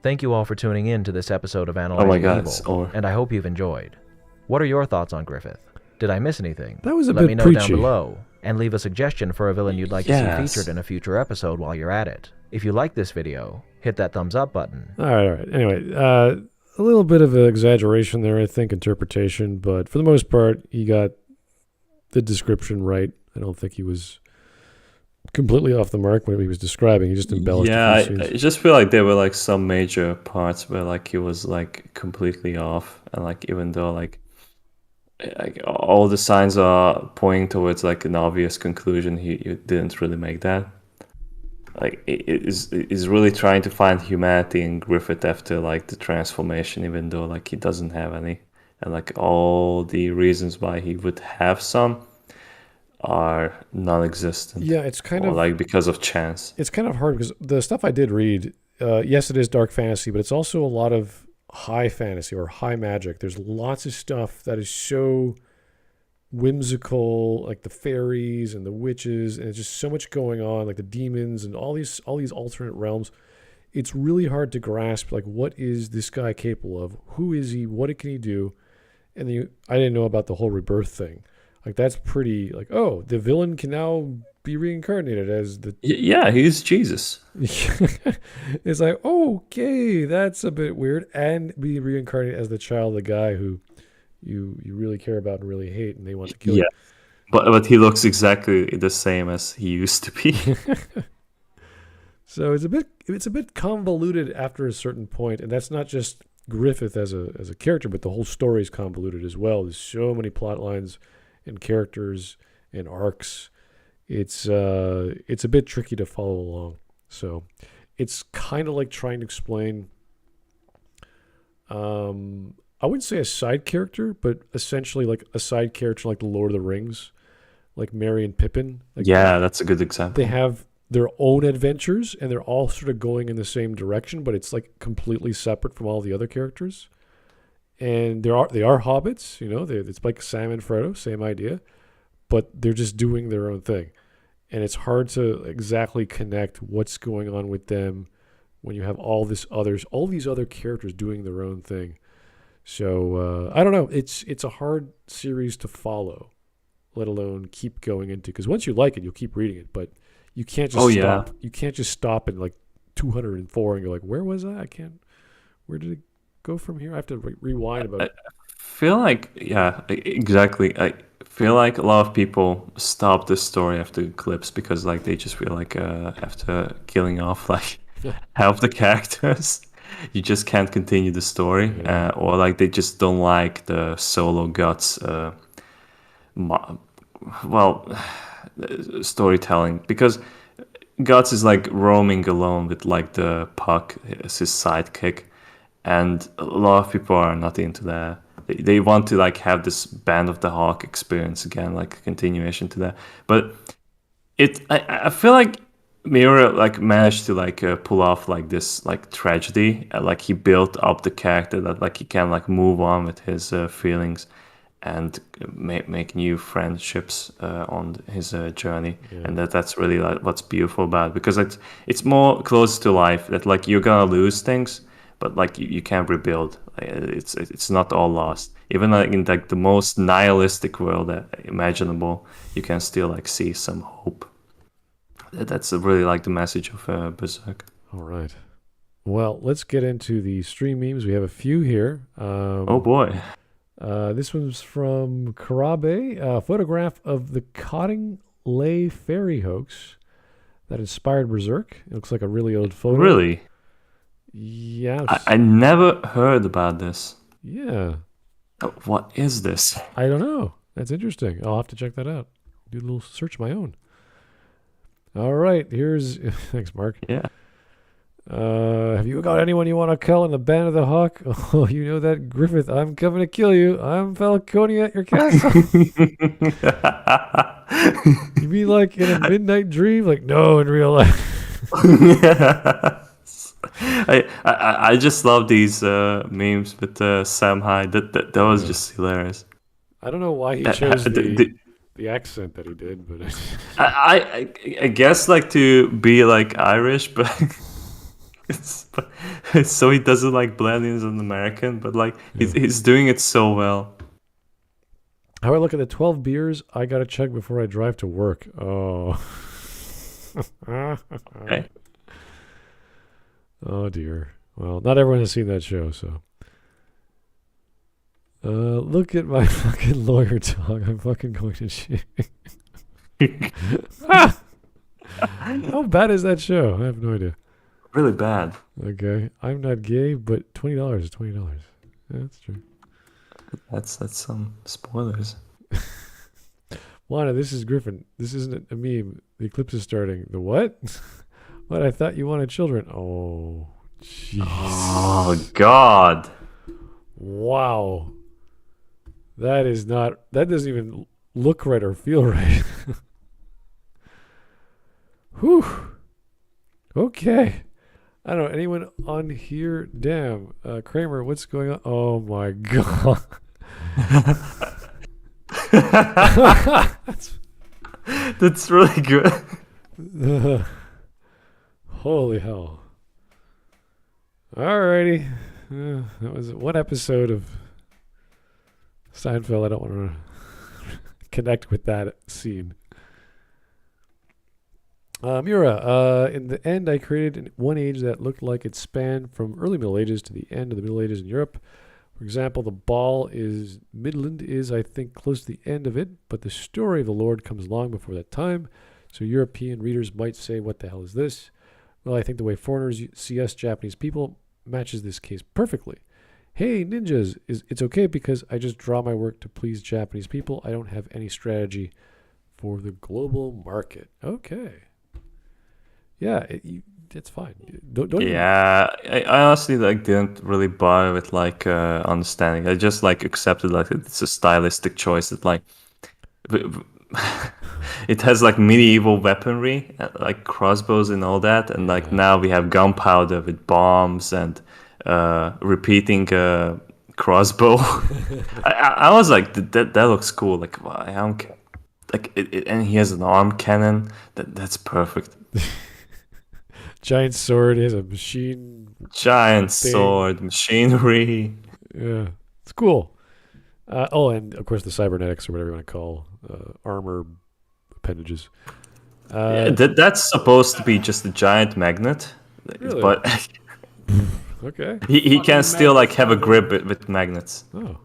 Thank you all for tuning in to this episode of Analyzing Evil, and I hope you've enjoyed. What are your thoughts on Griffith? Did I miss anything? That was a Let bit me know preachy. down below, and leave a suggestion for a villain you'd like to see featured in a future episode while you're at it. If you like this video, hit that thumbs up button. All right. Anyway, a little bit of an exaggeration there, I think, interpretation, but for the most part, he got the description right. I don't think he was completely off the mark when he was describing. He just embellished. Yeah, I just feel like there were like some major parts where like he was like completely off, and like even though like all the signs are pointing towards like an obvious conclusion, he didn't really make that. Like is really trying to find humanity in Griffith after like the transformation, even though like he doesn't have any, and like all the reasons why he would have some are non-existent. Yeah, it's kind of like because of chance. It's kind of hard because the stuff I did read, yes, it is dark fantasy, but it's also a lot of high fantasy or high magic. There's lots of stuff that is so whimsical, like the fairies and the witches, and it's just so much going on, like the demons and all these alternate realms. It's really hard to grasp, like, what is this guy capable of? Who is he? What can he do? And then I didn't know about the whole rebirth thing. Like, that's pretty, like, oh, the villain can now be reincarnated as the... Yeah, he's Jesus. It's like, okay, that's a bit weird. And be reincarnated as the child of the guy who you really care about and really hate, and they want to kill you. But he looks exactly the same as he used to be. So it's a bit convoluted after a certain point, and that's not just Griffith as a character, but the whole story is convoluted as well. There's so many plot lines and characters and arcs. It's a bit tricky to follow along. So it's kind of like trying to explain, I wouldn't say a side character, but essentially like a side character like the Lord of the Rings, like Merry and Pippin. Like Yeah, that's a good example. they have their own adventures and they're all sort of going in the same direction, but it's like completely separate from all the other characters. And they are hobbits, it's like Sam and Frodo, same idea, but they're just doing their own thing. And it's hard to exactly connect what's going on with them when you have all these other characters doing their own thing. So I don't know. It's a hard series to follow, let alone keep going into. Because once you like it, you'll keep reading it. But you can't just stop. Yeah. You can't just stop at like 204 and go like, where was I? I can't. Where did it go from here? I have to rewind about it. Feel like, yeah, exactly. I feel like a lot of people stop the story after clips because like they just feel like after killing off like half the characters, you just can't continue the story, or like they just don't like the solo Guts storytelling, because Guts is like roaming alone with like the Puck as his sidekick, and a lot of people are not into that. They want to like have this Band of the Hawk experience again, like a continuation to that. But I feel like Miura like managed to like pull off like this like tragedy. Like he built up the character that like he can like move on with his feelings and make new friendships on his journey. And that's really like what's beautiful about it, because it's more close to life, that like you're gonna lose things, but like you can rebuild. It's not all lost. Even like in like the most nihilistic world imaginable, you can still like see some hope. That's really like the message of Berserk. All right. Well, let's get into the stream memes. We have a few here. Oh boy. This one's from Karabe, a photograph of the Cottingley Ferry hoax that inspired Berserk. It looks like a really old photo. Really? Yeah. I never heard about this. Yeah. What is this? I don't know. That's interesting. I'll have to check that out. Do a little search of my own. All right. Here's... Thanks, Mark. Yeah. Have you got anyone you want to kill in the Band of the Hawk? Oh, you know that, Griffith. I'm coming to kill you. I'm Falconia at your castle. You mean like in a midnight dream? Like, no, in real life. Yes. I just love these memes with Sam Hyde. That was just hilarious. I don't know why he chose the accent that he did, but I guess like to be like Irish, but so he doesn't like blend in as an American, but like he's doing it so well. How I look at the 12 beers I gotta chug before I drive to work. Oh. Okay. Oh dear. Well, not everyone has seen that show, so. Look at my fucking lawyer talk. I'm fucking going to shit. How bad is that show? I have no idea. Really bad. Okay. I'm not gay, but $20 is $20. Yeah, that's true. That's some spoilers. Lana, this is Griffin. This isn't a meme. The eclipse is starting. The what? What? I thought you wanted children. Oh, jeez. Oh God. Wow. That doesn't even look right or feel right. Whew. Okay. I don't know. Anyone on here? Damn. Kramer, what's going on? Oh my God. That's really good. Holy hell. Alrighty. That was one episode of Seinfeld. I don't want to connect with that scene. Mura, in the end, I created one age that looked like it spanned from early Middle Ages to the end of the Middle Ages in Europe. For example, the ball is Midland is, I think, close to the end of it, but the story of the Lord comes long before that time. So European readers might say, what the hell is this? Well, I think the way foreigners see us Japanese people matches this case perfectly. Hey, ninjas, it's okay because I just draw my work to please Japanese people. I don't have any strategy for the global market. Okay. Yeah, it's fine. Don't even- Yeah, I honestly like didn't really bother with like understanding. I just like accepted like it's a stylistic choice that like it has like medieval weaponry, like crossbows and all that, and like now we have gunpowder with bombs and repeating crossbow. I was like that looks cool. Like I don't care. Like and he has an arm cannon. That's perfect. giant sword. He has a machine. Giant thing. sword, machinery. Yeah, it's cool. And of course the cybernetics or whatever you want to call armor appendages. Yeah, that's supposed to be just a giant magnet, Really? but Okay. he can still like have a magnets grip sound with magnets. Oh,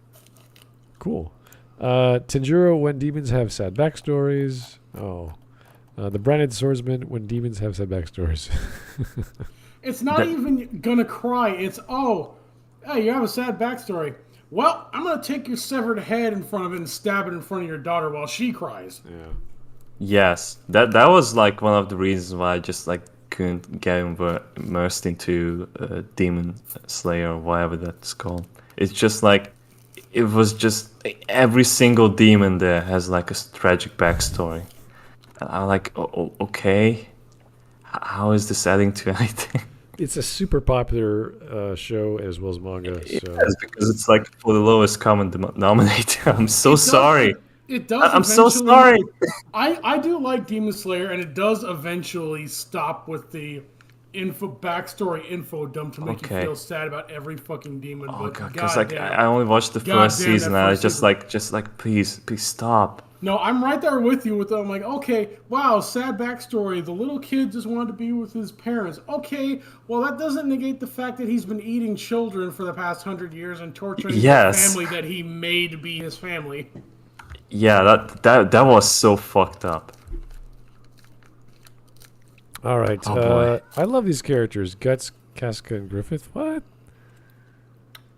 cool. Tenjuro, when demons have sad backstories. Oh. The branded swordsman, when demons have sad backstories. It's not even gonna cry. It's, hey, you have a sad backstory. Well, I'm gonna take your severed head in front of it and stab it in front of your daughter while she cries. Yeah. Yes, that was like one of the reasons why I just like couldn't get immersed into Demon Slayer or whatever that's called. It's just like it was just every single demon there has like a tragic backstory. And I'm like, okay, how is this adding to anything? It's a super popular show as well as manga. So Yes, because it's like for the lowest common denominator. I'm so sorry. It does. I'm so eventually- sorry. I do like Demon Slayer, and it does eventually stop with the backstory info dump to make you Okay. feel sad about every fucking demon. Oh but god, because like goddamn. I only watched the first Goddamn, that season, and I first just season. like please stop. No, I'm right there with you. I'm like, okay, wow, sad backstory. The little kid just wanted to be with his parents. Okay, well that doesn't negate the fact that he's been eating children for the past 100 years and torturing Yes. the family that he made be his family. Yeah, that was so fucked up. all right. Oh, boy. I love these characters. Guts, Casca, and Griffith. What?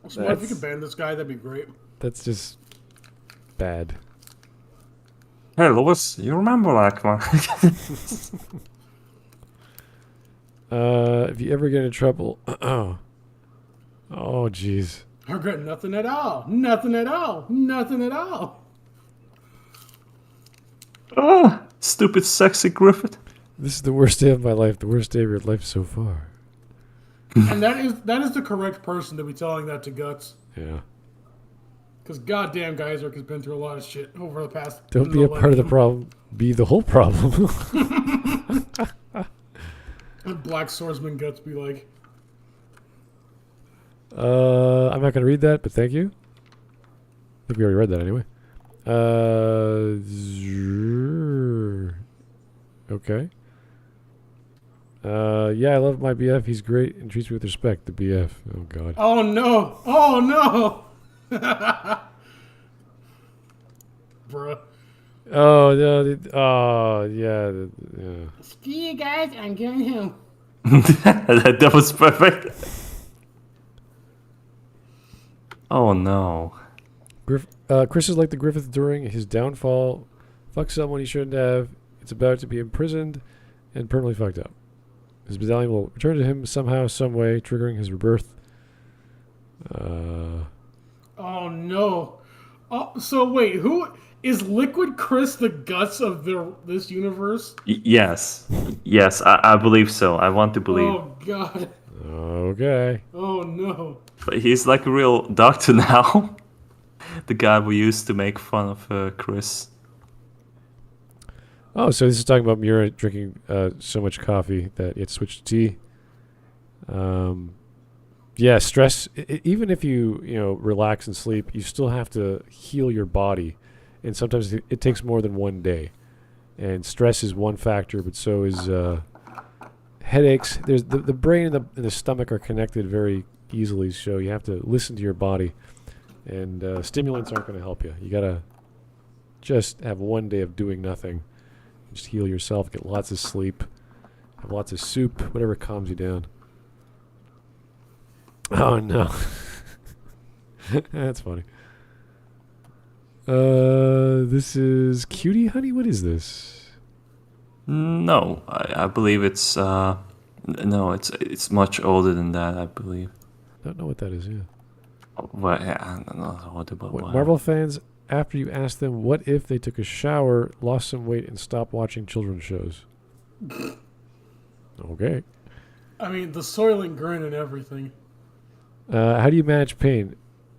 So if you could ban this guy, that'd be great. That's just bad. Hey, Lewis, you remember like one? If you ever get in trouble, oh, jeez. I regret nothing at all. Nothing at all. Nothing at all. Oh, stupid, sexy Griffith. This is the worst day of my life. The worst day of your life so far. And that is the correct person to be telling that to Guts. Yeah. Because goddamn, Geyserk has been through a lot of shit over the past. Don't be a part of the problem. Be the whole problem. And Black Swordsman Guts be like, I'm not going to read that, but thank you. I think we already read that anyway. Okay. Yeah, I love my BF. He's great and treats me with respect. The BF. Oh, God. oh no, oh no. Bruh. Oh, no. Yeah. Yeah. See you guys, I'm getting him. that was perfect. Oh no. Chris is like the Griffith during his downfall. Fuck someone he shouldn't have. It's about to be imprisoned and permanently fucked up. His medallion will return to him somehow, some way, triggering his rebirth. Oh no. Oh, so wait, who is Liquid Chris the Guts of this universe? Yes, I believe so. I want to believe. Oh god. Okay. Oh no. But he's like a real doctor now. The guy we used to make fun of Chris. Oh, so this is talking about Mura drinking so much coffee that it switched to tea. Yeah, stress. Even if you relax and sleep, you still have to heal your body, and sometimes it takes more than one day. And stress is one factor, but so is headaches. There's the brain and the stomach are connected very easily, so you have to listen to your body. And stimulants aren't going to help you. You gotta just have one day of doing nothing. Just heal yourself, get lots of sleep, have lots of soup, whatever calms you down. Oh no. That's funny. This is Cutie Honey? What is this? No, I believe it's No, it's much older than that, I believe. Don't know what that is. Yeah. Well, yeah, I don't know what about What, Marvel fans, after you asked them what if they took a shower, lost some weight, and stopped watching children's shows. Okay. I mean, the soiling grin and everything. How do you manage pain?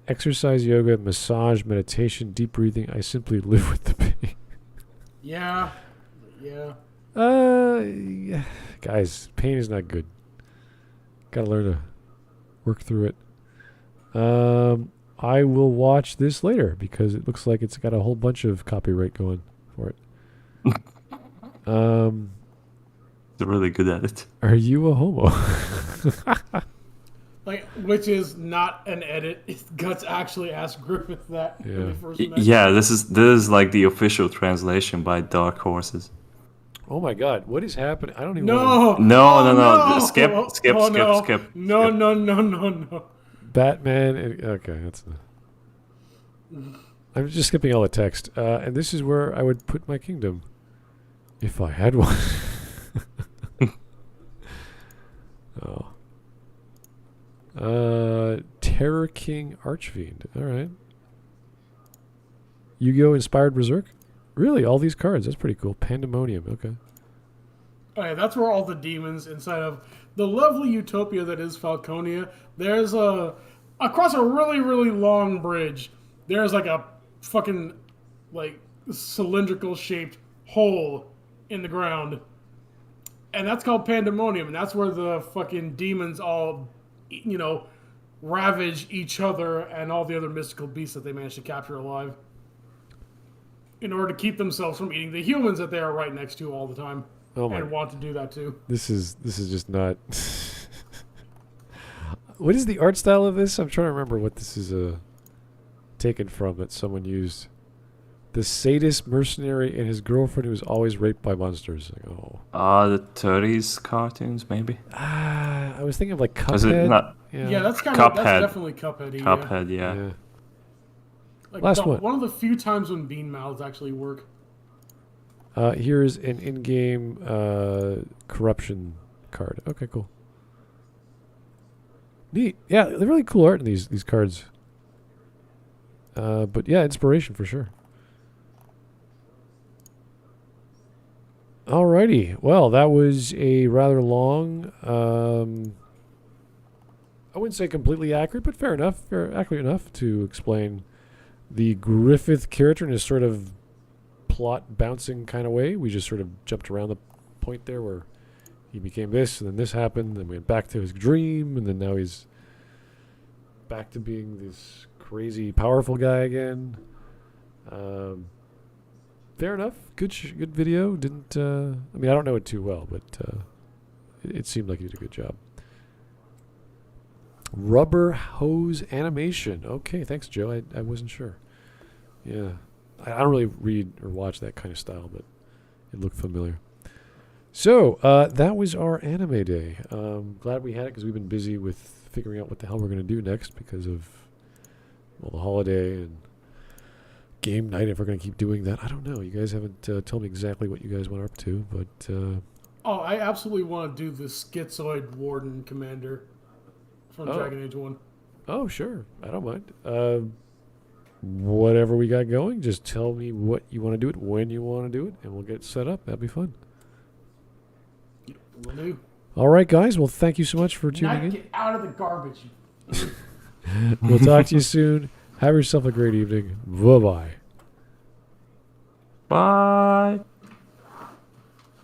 Exercise, yoga, massage, meditation, deep breathing. I simply live with the pain. Yeah. Yeah. Yeah. Guys, pain is not good. Gotta learn to work through it. I will watch this later because it looks like it's got a whole bunch of copyright going for it. They're really good at it. Are you a homo? Like, which is not an edit. Guts actually asked Griffith that when Yeah. they first met. Yeah, this is like the official translation by Dark Horses. Oh my god, what is happening? I don't even No! No. Oh, Skip. No, no. Batman and okay, that's I'm just skipping all the text. And this is where I would put my kingdom. If I had one. Oh. Terror King Archfiend. Alright. Yu-Gi-Oh! Inspired Berserk? Really? All these cards? That's pretty cool. Pandemonium. Okay. Oh, yeah, that's where all the demons inside of the lovely utopia that is Falconia. There's across a really, really long bridge, there's like a fucking like cylindrical shaped hole in the ground. And that's called Pandemonium, and that's where the fucking demons all, ravage each other and all the other mystical beasts that they managed to capture alive in order to keep themselves from eating the humans that they are right next to all the time. Oh my. And want to do that too. This is just not. What is the art style of this? I'm trying to remember what this is taken from that someone used. The sadist mercenary and his girlfriend who was always raped by monsters. Like, oh. The 30s cartoons, maybe. I was thinking of like Cuphead. Is it not Yeah, that's kind Cuphead. of that's definitely Cuphead. Cuphead? Yeah. Yeah. Like Last one. One of the few times when bean mouths actually work. Here's an in-game corruption card. Okay, cool. Neat. Yeah, they're really cool art in these cards. But yeah, inspiration for sure. Alrighty. Well, that was a rather long, I wouldn't say completely accurate, but fair enough, accurate enough to explain the Griffith character in a sort of plot bouncing kind of way. We just sort of jumped around the point there where he became this, and then this happened, then we went back to his dream, and then now he's back to being this crazy, powerful guy again. Fair enough. Good video. Didn't I mean, I don't know it too well, but it seemed like he did a good job. Rubber hose animation. Okay, thanks, Joe. I wasn't sure. Yeah, I don't really read or watch that kind of style, but it looked familiar. So that was our anime day. Glad we had it because we've been busy with figuring out what the hell we're going to do next because of the holiday and game night. If we're going to keep doing that, I don't know. You guys haven't told me exactly what you guys went up to, but Oh, I absolutely want to do the Schizoid Warden Commander from Dragon Age 1. Oh, sure. I don't mind. Whatever we got going, just tell me what you want to do it, when you want to do it, and we'll get it set up. That'd be fun. Will do. All right, guys. Well, thank you so much for tuning in. Get out of the garbage. We'll talk to you soon. Have yourself a great evening. Bye-bye. Bye.